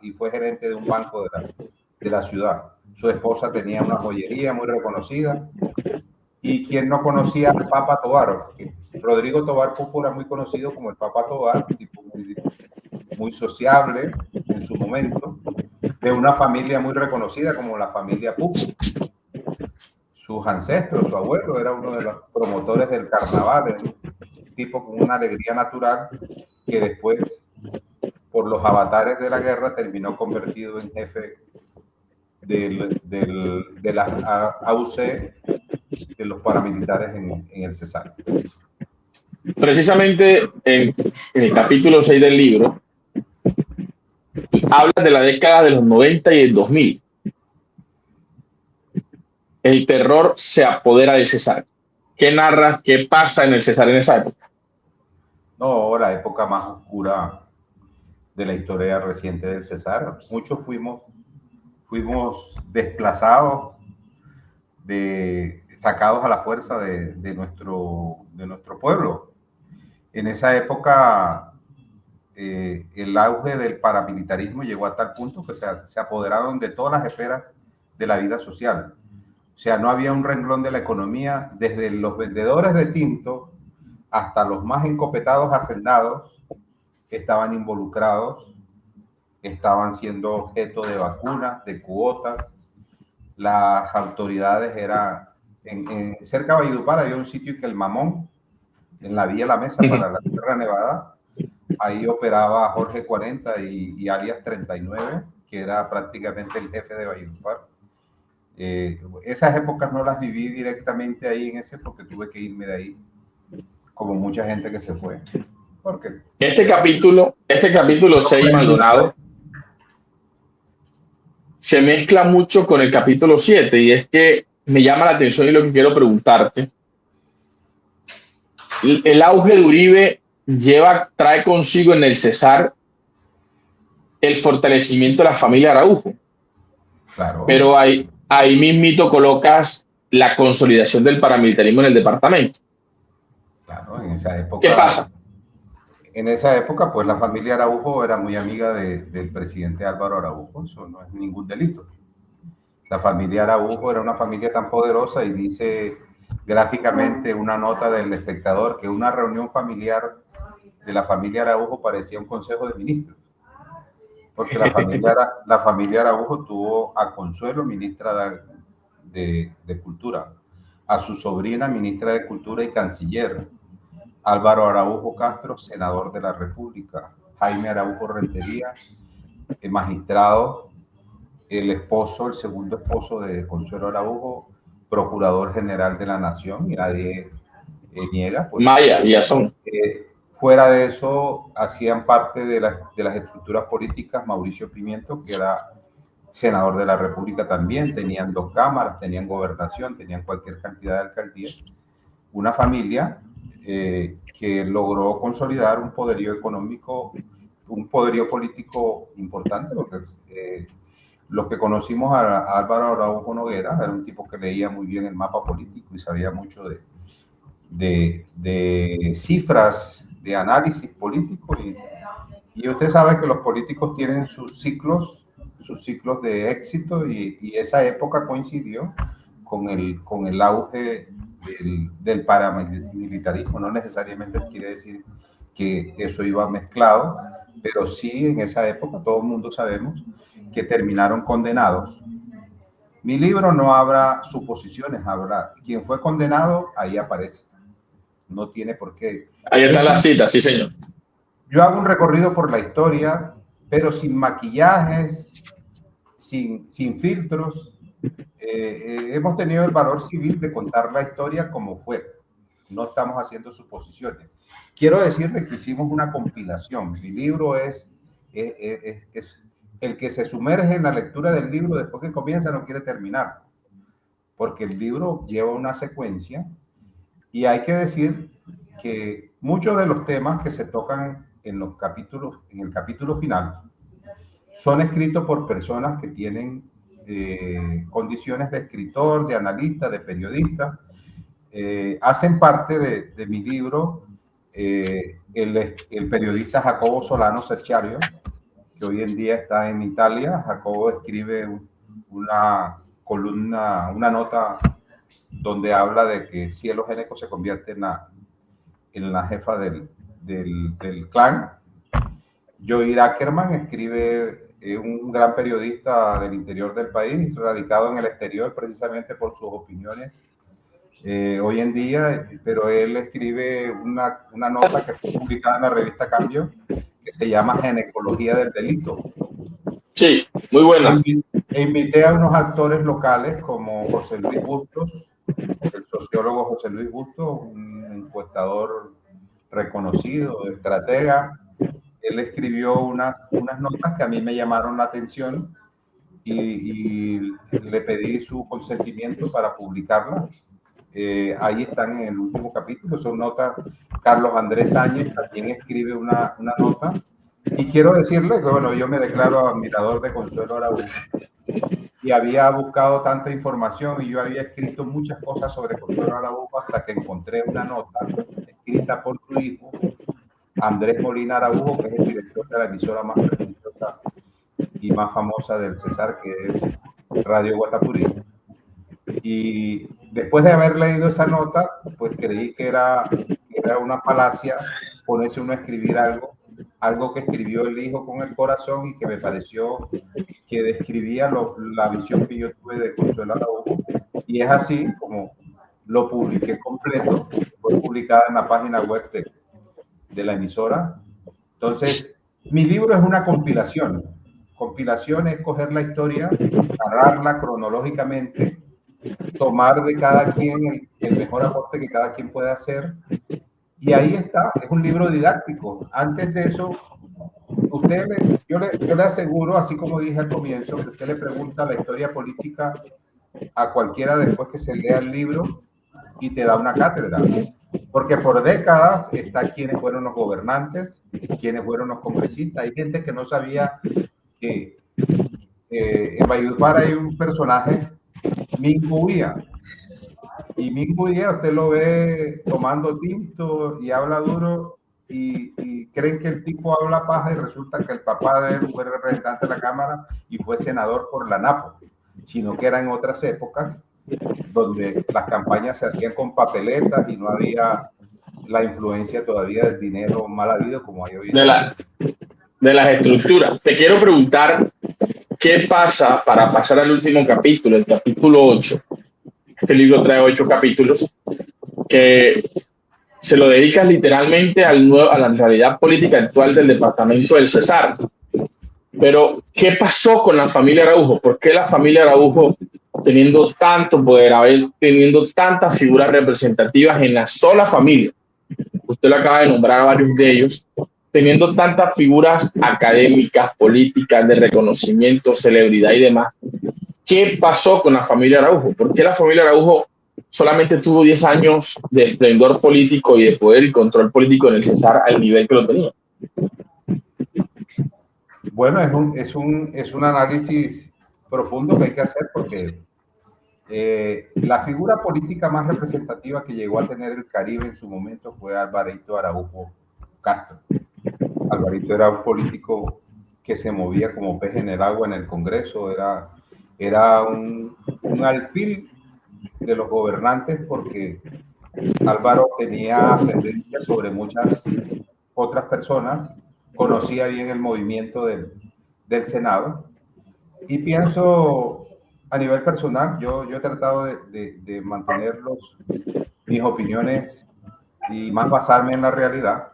y fue gerente de un banco de la ciudad. Su esposa tenía una joyería muy reconocida. Y quien no conocía al Papa Tobar, Rodrigo Tobar Pupo era muy conocido como el Papa Tobar, tipo muy sociable en su momento, de una familia muy reconocida como la familia Pupo. Sus ancestros, su abuelo era uno de los promotores del carnaval, un tipo con una alegría natural que después, por los avatares de la guerra, terminó convertido en jefe de la AUC, de los paramilitares en el Cesar.
Precisamente en el capítulo 6 del libro, habla de la década de los 90 y el 2000. El terror se apodera del Cesar. ¿Qué narra? ¿Qué pasa en el Cesar en esa época?
No, la época más oscura de la historia reciente del Cesar. Muchos fuimos desplazados, sacados a la fuerza de nuestro pueblo. En esa época, el auge del paramilitarismo llegó a tal punto que se apoderaron de todas las esferas de la vida social. O sea, no había un renglón de la economía, desde los vendedores de tinto hasta los más encopetados hacendados estaban involucrados, estaban siendo objeto de vacunas, de cuotas. Las autoridades cerca de Valledupar había un sitio que el Mamón, en la vía La Mesa para la Sierra Nevada, ahí operaba Jorge 40 y alias 39, que era prácticamente el jefe de Valledupar. Esas épocas no las viví directamente ahí porque tuve que irme de ahí, como mucha gente que se fue. Porque
este capítulo 6, Maldonado, se mezcla mucho con el capítulo 7, y es que me llama la atención y lo que quiero preguntarte. El auge de Uribe trae consigo en el Cesar el fortalecimiento de la familia Araujo.
Claro.
Pero ahí mismito colocas la consolidación del paramilitarismo en el departamento.
Claro, en esa época.
¿Qué pasa?
En esa época, pues la familia Araujo era muy amiga del presidente Álvaro Araujo, eso no es ningún delito. La familia Araujo era una familia tan poderosa, y dice gráficamente una nota del Espectador que una reunión familiar de la familia Araujo parecía un consejo de ministros, porque la familia Araujo tuvo a Consuelo, ministra de Cultura, a su sobrina, ministra de Cultura y canciller, Álvaro Araujo Castro, senador de la República, Jaime Araujo Rentería, el magistrado, el segundo esposo de Consuelo Araujo, procurador general de la Nación, y nadie niega. Pues,
Maya, ya son.
Fuera de eso, hacían parte de las estructuras políticas Mauricio Pimiento, que era senador de la República también, tenían 2 cámaras, tenían gobernación, tenían cualquier cantidad de alcaldías. Una familia que logró consolidar un poderío económico, un poderío político importante, porque los que conocimos a Álvaro Araujo Noguera era un tipo que leía muy bien el mapa político y sabía mucho de cifras, de análisis político, y usted sabe que los políticos tienen sus ciclos de éxito, y esa época coincidió con el auge del paramilitarismo. No necesariamente quiere decir que eso iba mezclado, pero sí, en esa época todo el mundo sabemos que terminaron condenados. Mi libro no habrá suposiciones, habrá quien fue condenado, ahí aparece. No tiene por qué.
Ahí está la cita, sí, señor.
Yo hago un recorrido por la historia, pero sin maquillajes, sin filtros. Hemos tenido el valor civil de contar la historia como fue. No estamos haciendo suposiciones. Quiero decirles que hicimos una compilación. Mi libro es el que se sumerge en la lectura del libro, después que comienza no quiere terminar, porque el libro lleva una secuencia, y hay que decir que muchos de los temas que se tocan en el capítulo final, son escritos por personas que tienen condiciones de escritor, de analista, de periodista. hacen parte de mi libro el periodista Jacobo Solano Cerchario, que hoy en día está en Italia. Jacobo escribe una columna, una nota donde habla de que Cielo Géneco se convierte en la jefa del clan. Joir Ackerman escribe, un gran periodista del interior del país, radicado en el exterior precisamente por sus opiniones hoy en día, pero él escribe una nota que fue publicada en la revista Cambio, que se llama Ginecología del Delito.
Sí, muy buena.
Invité a unos actores locales como José Luis Bustos, el sociólogo José Luis Bustos, un encuestador reconocido, estratega. Él escribió unas notas que a mí me llamaron la atención y le pedí su consentimiento para publicarlas. Ahí están en el último capítulo, son notas. Carlos Andrés Áñez también escribe una nota. Y quiero decirle que, bueno, yo me declaro admirador de Consuelo Araújo y había buscado tanta información y yo había escrito muchas cosas sobre Consuelo Araújo hasta que encontré una nota escrita por su hijo, Andrés Molina Araújo, que es el director de la emisora más prestigiosa y más famosa del Cesar, que es Radio Guatapurí. Y después de haber leído esa nota, pues creí que era una falacia ponerse uno a escribir algo que escribió el hijo con el corazón y que me pareció que describía la visión que yo tuve de Consuelo Araújo. Y es así como lo publiqué completo, fue publicada en la página web de la emisora. Entonces, mi libro es una compilación. Compilación es coger la historia, narrarla cronológicamente, tomar de cada quien el mejor aporte que cada quien puede hacer. Y ahí está, es un libro didáctico. Antes de eso, yo le aseguro, así como dije al comienzo, que usted le pregunta la historia política a cualquiera después que se lea el libro y te da una cátedra. Porque por décadas está quiénes fueron los gobernantes, quiénes fueron los congresistas. Hay gente que no sabía que en Valledupar hay un personaje, Mingo Uía. Y Mingo Uía, usted lo ve tomando tinto y habla duro y creen que el tipo habla paja y resulta que el papá de él fue representante de la Cámara y fue senador por la Napo, sino que eran otras épocas donde las campañas se hacían con papeletas y no había la influencia todavía del dinero mal habido como hay hoy en día.
De las estructuras. Te quiero preguntar qué pasa para pasar al último capítulo, el capítulo 8. Este libro trae 8 capítulos que se lo dedicas literalmente a la realidad política actual del departamento del Cesar. Pero, ¿qué pasó con la familia Araújo? ¿Por qué la familia Araújo, teniendo tanto poder, teniendo tantas figuras representativas en la sola familia? Usted lo acaba de nombrar a varios de ellos, teniendo tantas figuras académicas, políticas, de reconocimiento, celebridad y demás. ¿Qué pasó con la familia Araújo? ¿Por qué la familia Araújo solamente tuvo 10 años de esplendor político y de poder y control político en el Cesar al nivel que lo tenía?
Bueno, es un análisis profundo que hay que hacer porque la figura política más representativa que llegó a tener el Caribe en su momento fue Alvarito Araújo Castro. Alvarito era un político que se movía como pez en el agua en el Congreso, era un alfil de los gobernantes porque Álvaro tenía ascendencia sobre muchas otras personas, conocía bien el movimiento del Senado y pienso a nivel personal, yo he tratado de mantener mis opiniones y más basarme en la realidad,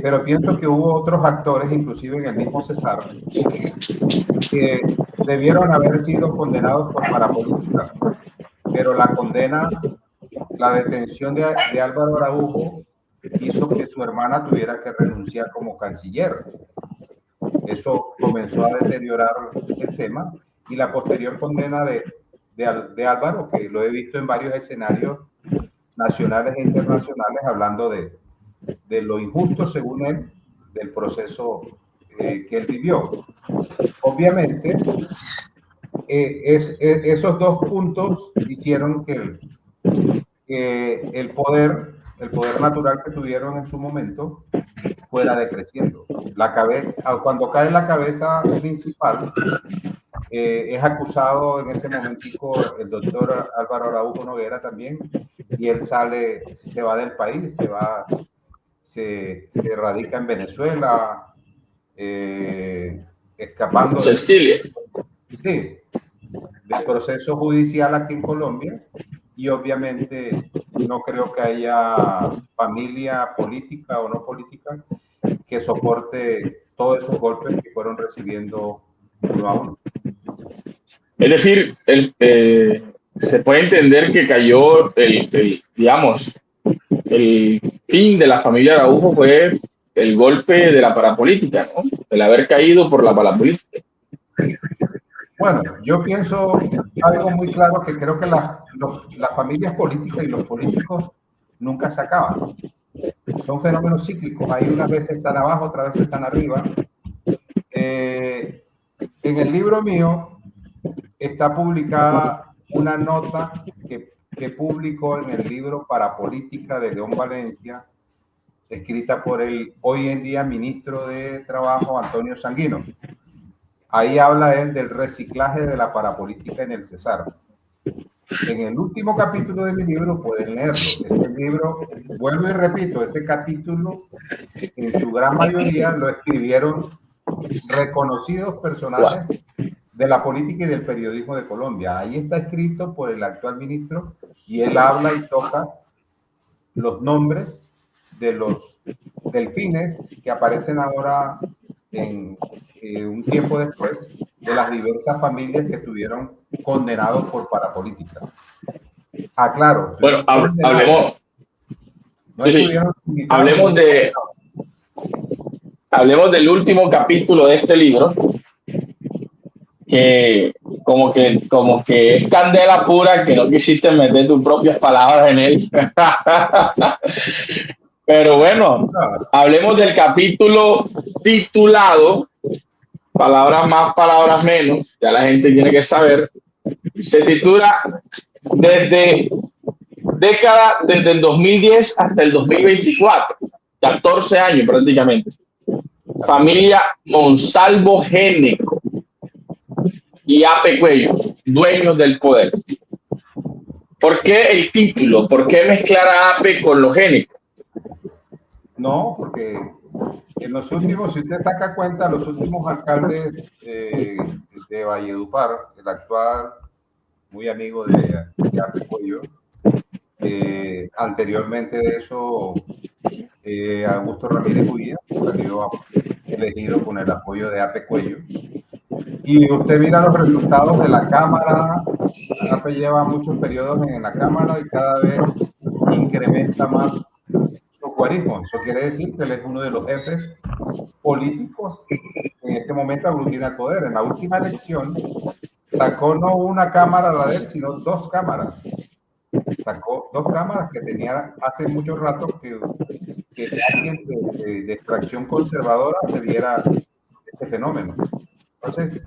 pero pienso que hubo otros actores, inclusive en el mismo Cesar, que debieron haber sido condenados por parapolítica, pero la condena, la detención de Álvaro Araújo hizo que su hermana tuviera que renunciar como canciller. Eso comenzó a deteriorar el tema y la posterior condena de Álvaro, que lo he visto en varios escenarios nacionales e internacionales, hablando de lo injusto, según él, del proceso que él vivió. Obviamente, esos dos puntos hicieron que el poder natural que tuvieron en su momento fuera decreciendo. Cuando cae la cabeza principal, es acusado en ese momentico el doctor Álvaro Araújo Noguera también, y él se va del país, se radica en Venezuela, escapando
Se exilia.
sí, del proceso judicial aquí en Colombia, y obviamente no creo que haya familia política o no política que soporte todos esos golpes que fueron recibiendo uno a uno.
Es decir, se puede entender que cayó digamos, el fin de la familia Araujo fue el golpe de la parapolítica, ¿no? El haber caído por la parapolítica.
Bueno, yo pienso algo muy claro, que creo que las familias políticas y los políticos nunca se acaban. Son fenómenos cíclicos. Ahí unas veces están abajo, otras veces están arriba. En el libro mío está publicada una nota que publicó en el libro Parapolítica de León Valencia, escrita por el hoy en día ministro de Trabajo, Antonio Sanguino. Ahí habla él del reciclaje de la parapolítica en el Cesar. En el último capítulo de mi libro pueden leerlo. Ese libro, vuelvo y repito, ese capítulo en su gran mayoría lo escribieron reconocidos personajes de la política y del periodismo de Colombia. Ahí está escrito por el actual ministro, y él habla y toca los nombres de los delfines que aparecen ahora en un tiempo después, de las diversas familias que estuvieron condenados por parapolítica. Claro.
Bueno, hablemos.
No
Sí, hablemos del último capítulo de este libro, que como que es candela pura, que no quisiste meter tus propias palabras en él. Pero bueno, hablemos del capítulo titulado Palabras más, palabras menos. Ya la gente tiene que saber. Se titula desde el 2010 hasta el 2024, 14 años prácticamente. Familia Monsalvo Géneco y Ape Cuello, dueños del poder. ¿Por qué el título? ¿Por qué mezclar a Ape con los Géneco?
No, porque en los últimos, si usted saca cuenta, los últimos alcaldes de Valledupar, el actual, muy amigo de Ape Cuello, anteriormente de eso, Augusto Ramírez Huía salió elegido con el apoyo de Ape Cuello. Y usted mira los resultados de la Cámara. Ape lleva muchos periodos en la Cámara y cada vez incrementa más su guarismo. Eso quiere decir que él es uno de los jefes políticos que en este momento aglutina el poder. En la última elección sacó no una cámara la de él, sino dos cámaras. Sacó dos cámaras que tenía hace mucho rato que alguien de extracción conservadora se viera este fenómeno. Entonces,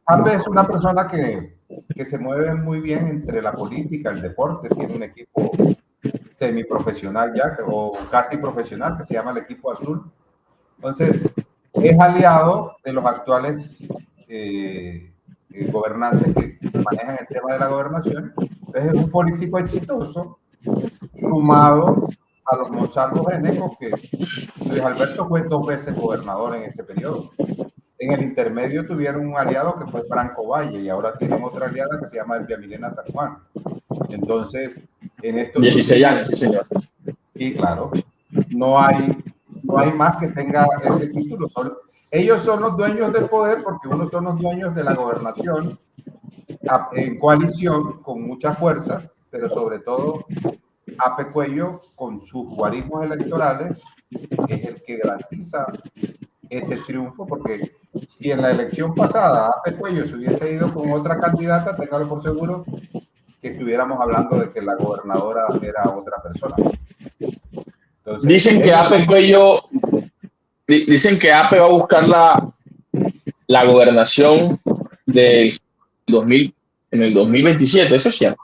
Ape es una persona que se mueve muy bien entre la política, el deporte, tiene un equipo semiprofesional ya, o casi profesional, que se llama el equipo azul. Entonces, es aliado de los actuales gobernantes que manejan el tema de la gobernación. Entonces, es un político exitoso, sumado a los Monsalvo Géneco, que Luis Alberto fue 2 veces gobernador en ese periodo. En el intermedio tuvieron un aliado que fue Franco Valle, y ahora tienen otra aliada que se llama Elvia Milena San Juan. Entonces, en estos
16 años, sí, señor.
Sí, claro. No hay más que tenga ese título. Ellos son los dueños del poder, porque unos son los dueños de la gobernación en coalición con muchas fuerzas, pero sobre todo Ape Cuello, con sus guarismos electorales, es el que garantiza ese triunfo, porque si en la elección pasada Ape Cuello se hubiese ido con otra candidata, téngalo por seguro que estuviéramos hablando de que la gobernadora era otra persona. Entonces,
dicen que Ape Cuello, dicen que Ape va a buscar la gobernación del 2000, en el 2027, ¿eso es cierto?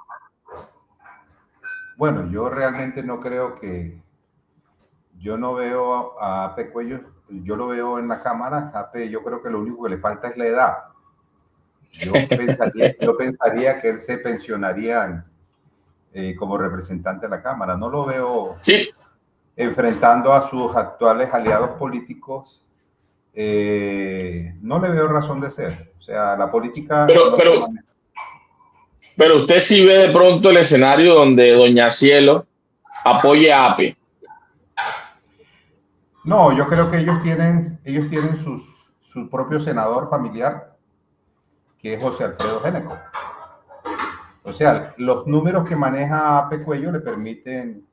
Bueno, yo realmente no creo yo no veo a Ape Cuello, yo lo veo en la Cámara. Ape, yo creo que lo único que le falta es la edad. Yo pensaría que él se pensionaría como representante de la Cámara. No lo veo
Sí,
enfrentando a sus actuales aliados políticos. No le veo razón de ser. O sea, la política
pero,
no se
pero,
maneja.
pero usted sí ve de pronto el escenario donde Doña Cielo apoye a APE.
No, yo creo que ellos tienen su propio senador familiar, que es José Alfredo Géneco. O sea, los números que maneja Ape Cuello le permiten,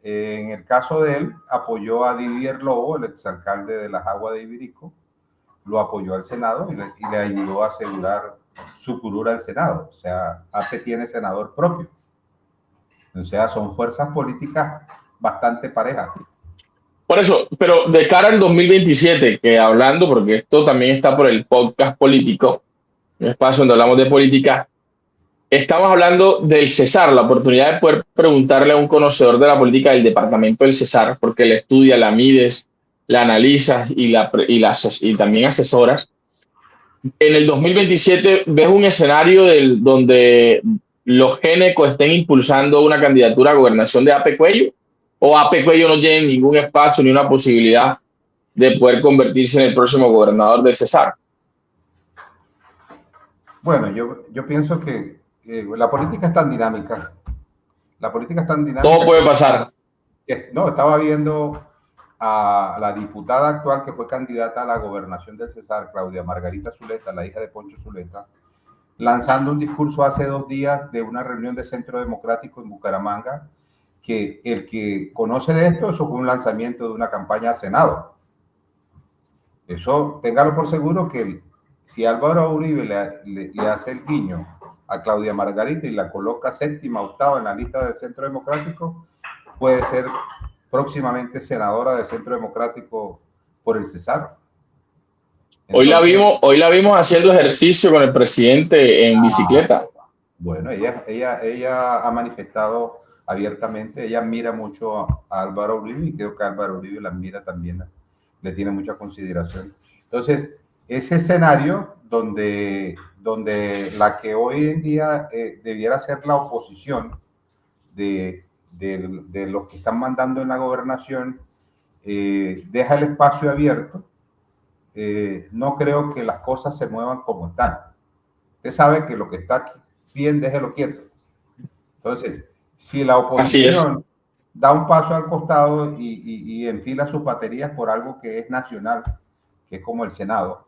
en el caso de él, apoyó a Didier Lobo, el exalcalde de Las Aguas de Ibirico, lo apoyó al Senado y le ayudó a asegurar su curul al Senado. O sea, Ape tiene senador propio. O sea, son fuerzas políticas bastante parejas.
Por eso, pero de cara al 2027, que hablando, porque esto también está por el podcast político, un espacio donde hablamos de política, estamos hablando del Cesar, la oportunidad de poder preguntarle a un conocedor de la política del departamento del Cesar, porque le estudia, la mides, la analizas y también asesoras. En el 2027, ¿ves un escenario donde los Géneco estén impulsando una candidatura a gobernación de Ape Cuello? ¿O Ape Cuello no tiene ningún espacio ni una posibilidad de poder convertirse en el próximo gobernador del Cesar?
Bueno, yo pienso que la política es tan dinámica. La política es tan
Todo
dinámica
puede pasar.
no, estaba viendo a la diputada actual que fue candidata a la gobernación del Cesar, Claudia Margarita Zuleta, la hija de Poncho Zuleta, lanzando un discurso hace 2 días de una reunión de Centro Democrático en Bucaramanga, que el que conoce de esto, eso fue un lanzamiento de una campaña a Senado. Eso, téngalo por seguro que si Álvaro Uribe le hace el guiño a Claudia Margarita y la coloca séptima, octava en la lista del Centro Democrático, puede ser próximamente senadora del Centro Democrático por el Cesar. Entonces,
Hoy la vimos haciendo ejercicio con el presidente en bicicleta.
Bueno, ella ha manifestado abiertamente, ella admira mucho a Álvaro Uribe y creo que Álvaro Uribe la admira también, le tiene mucha consideración. Entonces, ese escenario donde la que hoy en día debiera ser la oposición de los que están mandando en la gobernación, deja el espacio abierto. No creo que las cosas se muevan como están. Usted sabe que lo que está bien, déjelo quieto. Entonces, si la oposición da un paso al costado y enfila sus baterías por algo que es nacional, que es como el Senado,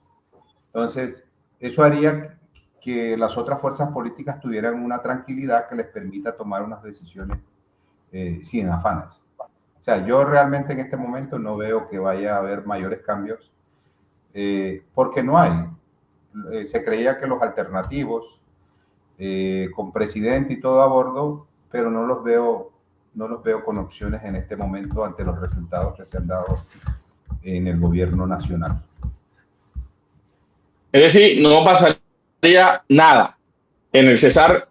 entonces eso haría que las otras fuerzas políticas tuvieran una tranquilidad que les permita tomar unas decisiones sin afanes. O sea, yo realmente en este momento no veo que vaya a haber mayores cambios, porque no hay. Se creía que los alternativos, con presidente y todo a bordo, pero no los veo con opciones en este momento ante los resultados que se han dado en el gobierno nacional.
Es decir, no pasaría nada en el Cesar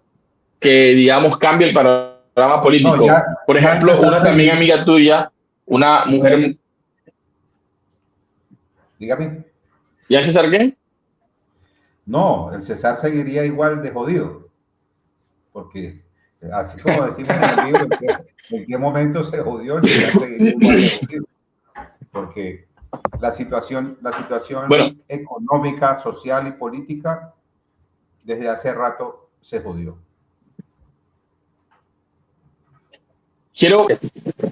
que, digamos, cambie el panorama político.
No,
por ejemplo, una también amiga tuya, una mujer...
Dígame.
¿Ya Cesar qué?
No, el Cesar seguiría igual de jodido, porque así como decimos en el libro, ¿en qué momento se jodió? El Cesar seguiría igual de jodido, porque la situación
Bueno,
económica, social y política desde hace rato se jodió.
quiero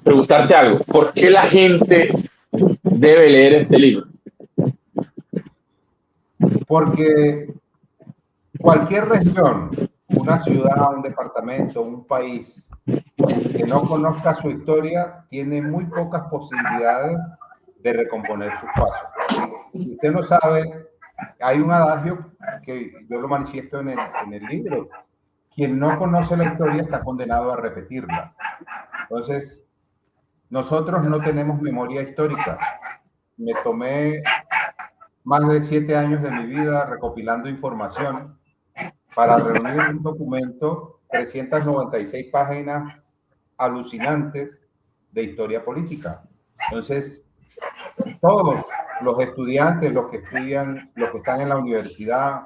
preguntarte algo. ¿Por qué la gente debe leer este libro?
Porque cualquier región, una ciudad, un departamento, un país que no conozca su historia, tiene muy pocas posibilidades de recomponer sus pasos. Si usted no sabe, hay un adagio que yo lo manifiesto en el libro: quien no conoce la historia está condenado a repetirla. Entonces, nosotros no tenemos memoria histórica. Me tomé más de 7 años de mi vida recopilando información para reunir un documento, 396 páginas, alucinantes de historia política. Entonces, todos los estudiantes, los que estudian, los que están en la universidad,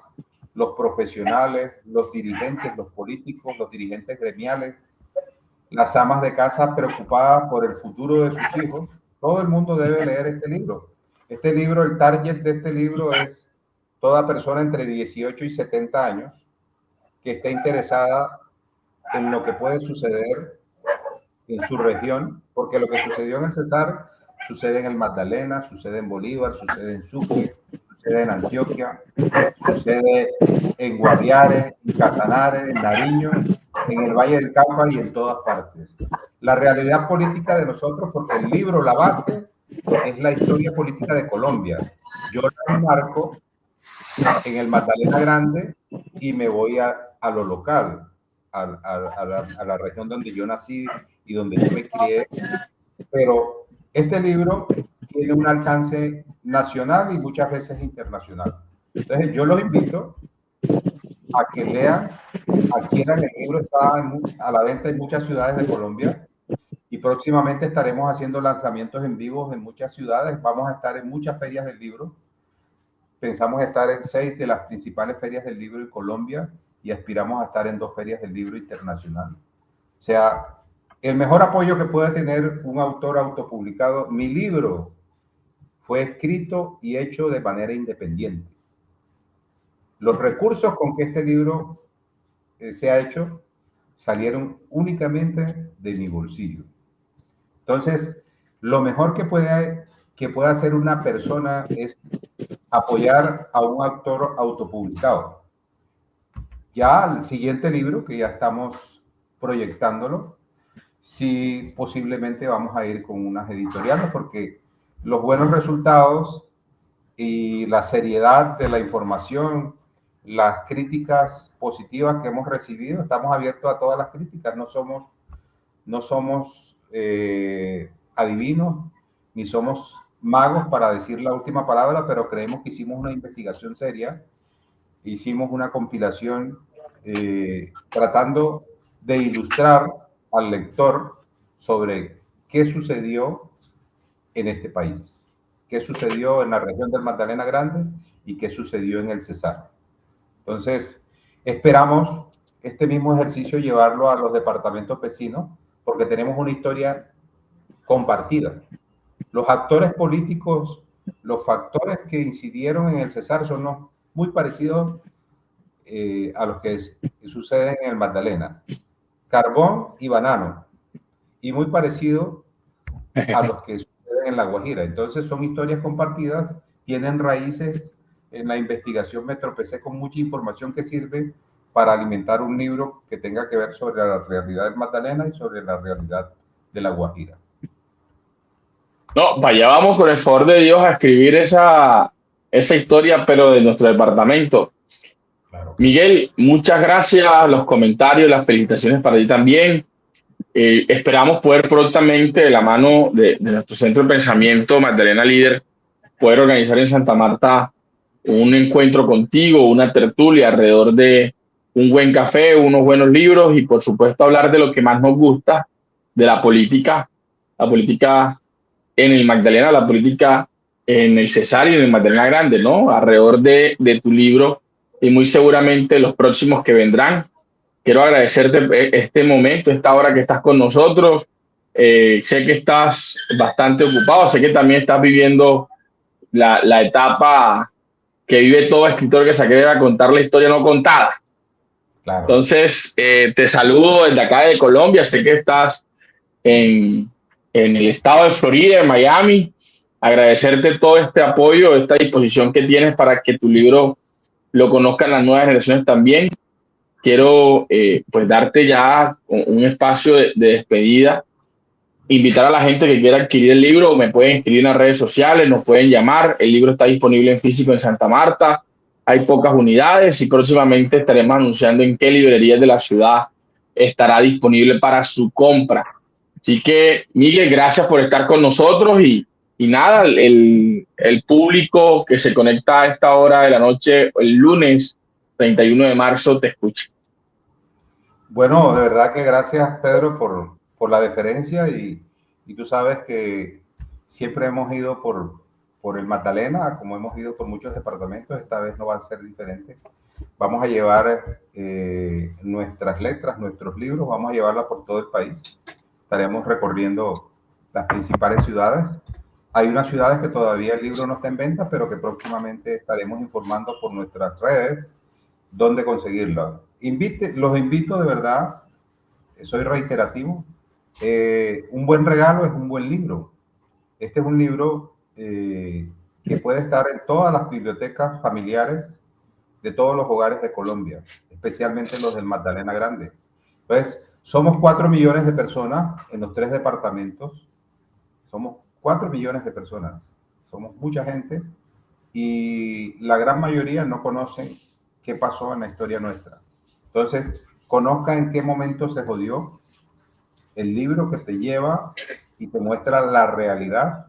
los profesionales, los dirigentes, los políticos, los dirigentes gremiales, las amas de casa preocupadas por el futuro de sus hijos, todo el mundo debe leer este libro. Este libro, el target de este libro es toda persona entre 18 y 70 años que esté interesada en lo que puede suceder en su región, porque lo que sucedió en el Cesar sucede en el Magdalena, sucede en Bolívar, sucede en Sucre, sucede en Antioquia, sucede en Guaviare, en Casanare, en Nariño, en el Valle del Cauca y en todas partes. La realidad política de nosotros, porque el libro, la base, es la historia política de Colombia. Yo la enmarco en el Magdalena Grande y me voy a lo local, a la región donde yo nací y donde yo me crié. Pero este libro tiene un alcance nacional y muchas veces internacional. Entonces yo los invito a que lean, adquieran el libro. Está a la venta en muchas ciudades de Colombia y próximamente estaremos haciendo lanzamientos en vivo en muchas ciudades. Vamos a estar en muchas ferias del libro. Pensamos estar en 6 de las principales ferias del libro en Colombia y aspiramos a estar en 2 ferias del libro internacional. O sea, el mejor apoyo que puede tener un autor autopublicado. Mi libro fue escrito y hecho de manera independiente. Los recursos con que este libro se ha hecho salieron únicamente de mi bolsillo. Entonces, lo mejor que puede hacer una persona es apoyar a un autor autopublicado. Ya el siguiente libro, que ya estamos proyectándolo, sí posiblemente vamos a ir con unas editoriales, porque los buenos resultados y la seriedad de la información, las críticas positivas que hemos recibido, estamos abiertos a todas las críticas, no somos adivinos, ni somos magos para decir la última palabra, pero creemos que hicimos una investigación seria, hicimos una compilación tratando de ilustrar al lector sobre qué sucedió en este país, qué sucedió en la región del Magdalena Grande y qué sucedió en el Cesar. Entonces, esperamos este mismo ejercicio llevarlo a los departamentos vecinos, porque tenemos una historia compartida. Los actores políticos, los factores que incidieron en el Cesar son muy parecidos a los que suceden en el Magdalena. Carbón y banano, y muy parecido a los que suceden en La Guajira. Entonces son historias compartidas, tienen raíces. En la investigación me tropecé con mucha información que sirve para alimentar un libro que tenga que ver sobre la realidad del Magdalena y sobre la realidad de La Guajira.
No, para allá vamos con el favor de Dios a escribir esa historia, pero de nuestro departamento. Claro. Miguel, muchas gracias, los comentarios, las felicitaciones para ti también. Esperamos poder prontamente, de la mano de nuestro centro de pensamiento Magdalena Líder, poder organizar en Santa Marta un encuentro contigo, una tertulia alrededor de un buen café, unos buenos libros y por supuesto hablar de lo que más nos gusta, de la política en el Magdalena, la política en el Cesar y en el Magdalena Grande, ¿no? Alrededor de tu libro y muy seguramente los próximos que vendrán. Quiero agradecerte este momento, esta hora que estás con nosotros. Sé que estás bastante ocupado, sé que también estás viviendo la etapa que vive todo escritor que se atreve a contar la historia no contada. Claro. Entonces, te saludo desde acá de Colombia, sé que estás en el estado de Florida, en Miami. Agradecerte todo este apoyo, esta disposición que tienes para que tu libro lo conozcan las nuevas generaciones también. Quiero pues darte ya un espacio de despedida, invitar a la gente que quiera adquirir el libro, me pueden escribir en las redes sociales, nos pueden llamar, el libro está disponible en físico en Santa Marta, hay pocas unidades y próximamente estaremos anunciando en qué librerías de la ciudad estará disponible para su compra. Así que, Miguel, gracias por estar con nosotros y nada, el público que se conecta a esta hora de la noche, el lunes 31 de marzo, te escucha.
Bueno, de verdad que gracias, Pedro, por la deferencia y tú sabes que siempre hemos ido por el Magdalena, como hemos ido por muchos departamentos, esta vez no va a ser diferente. Vamos a llevar nuestras letras, nuestros libros, vamos a llevarla por todo el país. Estaremos recorriendo las principales ciudades. Hay unas ciudades que todavía el libro no está en venta, pero que próximamente estaremos informando por nuestras redes dónde conseguirlo. Los invito de verdad, soy reiterativo, un buen regalo es un buen libro. Este es un libro que puede estar en todas las bibliotecas familiares de todos los hogares de Colombia, especialmente los del Magdalena Grande. Entonces, somos 4 millones de personas en los 3 departamentos. Somos 4 millones de personas. Somos mucha gente y la gran mayoría no conocen qué pasó en la historia nuestra. Entonces, conozca en qué momento se jodió el libro que te lleva y te muestra la realidad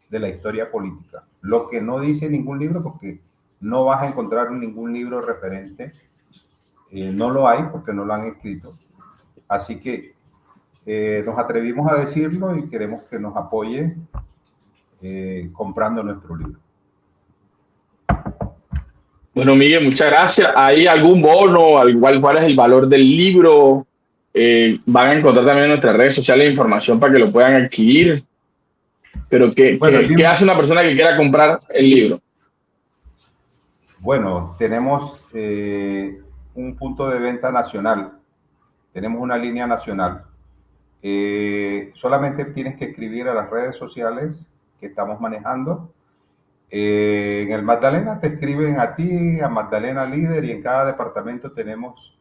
de la historia política. Lo que no dice ningún libro, porque no vas a encontrar ningún libro referente. No lo hay porque no lo han escrito. Así que nos atrevimos a decirlo y queremos que nos apoye comprando nuestro libro.
Bueno, Miguel, muchas gracias. ¿Hay algún bono? ¿Cuál es el valor del libro? Van a encontrar también en nuestras redes sociales información para que lo puedan adquirir. Pero ¿qué hace una persona que quiera comprar el libro?
Bueno, tenemos un punto de venta nacional. Tenemos una línea nacional. Solamente tienes que escribir a las redes sociales que estamos manejando. En el Magdalena te escriben a ti, a Magdalena Líder, y en cada departamento tenemos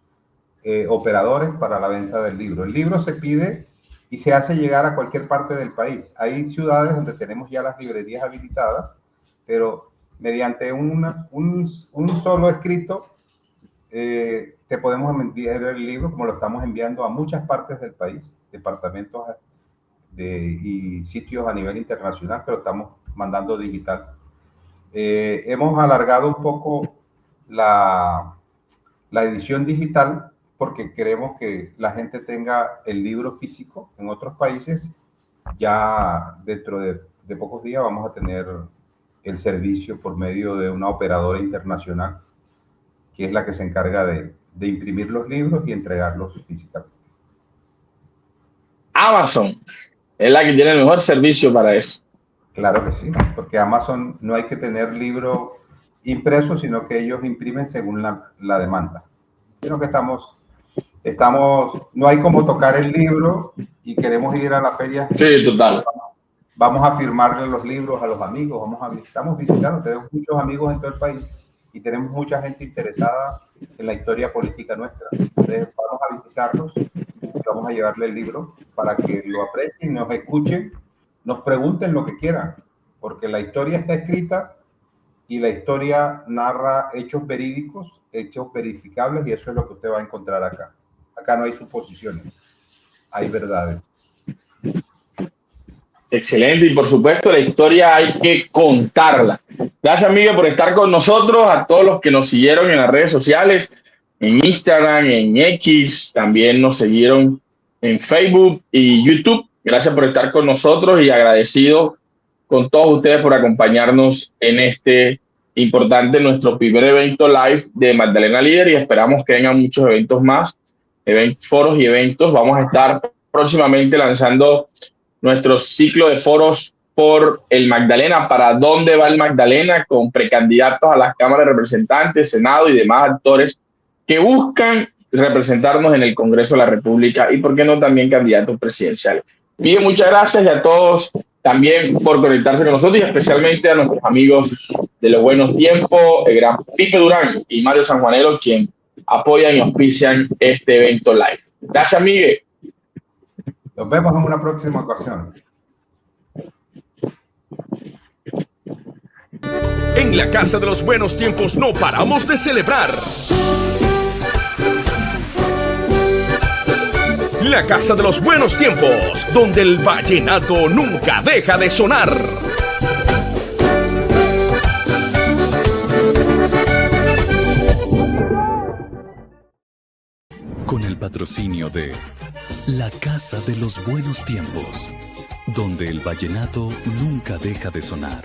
operadores para la venta del libro. El libro se pide y se hace llegar a cualquier parte del país. Hay ciudades donde tenemos ya las librerías habilitadas, pero mediante un solo escrito te podemos enviar el libro, como lo estamos enviando a muchas partes del país, departamentos y sitios a nivel internacional, pero estamos mandando digital. Hemos alargado un poco la edición digital porque queremos que la gente tenga el libro físico. En otros países ya dentro de pocos días vamos a tener el servicio por medio de una operadora internacional que es la que se encarga de imprimir los libros y entregarlos físicamente.
Amazon es la que tiene el mejor servicio para eso.
Claro que sí, porque Amazon no hay que tener libro impreso, sino que ellos imprimen según la demanda. Sino que no hay como tocar el libro y queremos ir a la feria.
Sí, total.
Vamos a firmarle los libros a los amigos, estamos visitando, tenemos muchos amigos en todo el país y tenemos mucha gente interesada en la historia política nuestra. Entonces vamos a visitarlos y vamos a llevarle el libro para que lo aprecien, nos escuchen, nos pregunten lo que quieran, porque la historia está escrita y la historia narra hechos verídicos, hechos verificables, y eso es lo que usted va a encontrar acá. Acá no hay suposiciones, hay verdades.
Excelente, y por supuesto la historia hay que contarla. Gracias, Miguel, por estar con nosotros, a todos los que nos siguieron en las redes sociales, en Instagram, en X, también nos siguieron en Facebook y YouTube. Gracias por estar con nosotros y agradecido con todos ustedes por acompañarnos en este importante, nuestro primer evento live de Magdalena Líder, y esperamos que vengan muchos eventos más, foros y eventos. Vamos a estar próximamente lanzando nuestro ciclo de foros por el Magdalena, para dónde va el Magdalena, con precandidatos a las cámaras de representantes, Senado y demás actores que buscan representarnos en el Congreso de la República y, por qué no, también candidatos presidenciales. Bien, muchas gracias, y a todos también por conectarse con nosotros, y especialmente a nuestros amigos de Los Buenos Tiempos, el gran Pipe Durán y Mario Sanjuanero, quien apoyan y auspician este evento live. Gracias, Miguel.
Nos vemos en una próxima ocasión.
En la Casa de los Buenos Tiempos no paramos de celebrar. La Casa de los Buenos Tiempos, donde el vallenato nunca deja de sonar.
Con el patrocinio de La Casa de los Buenos Tiempos, donde el vallenato nunca deja de sonar.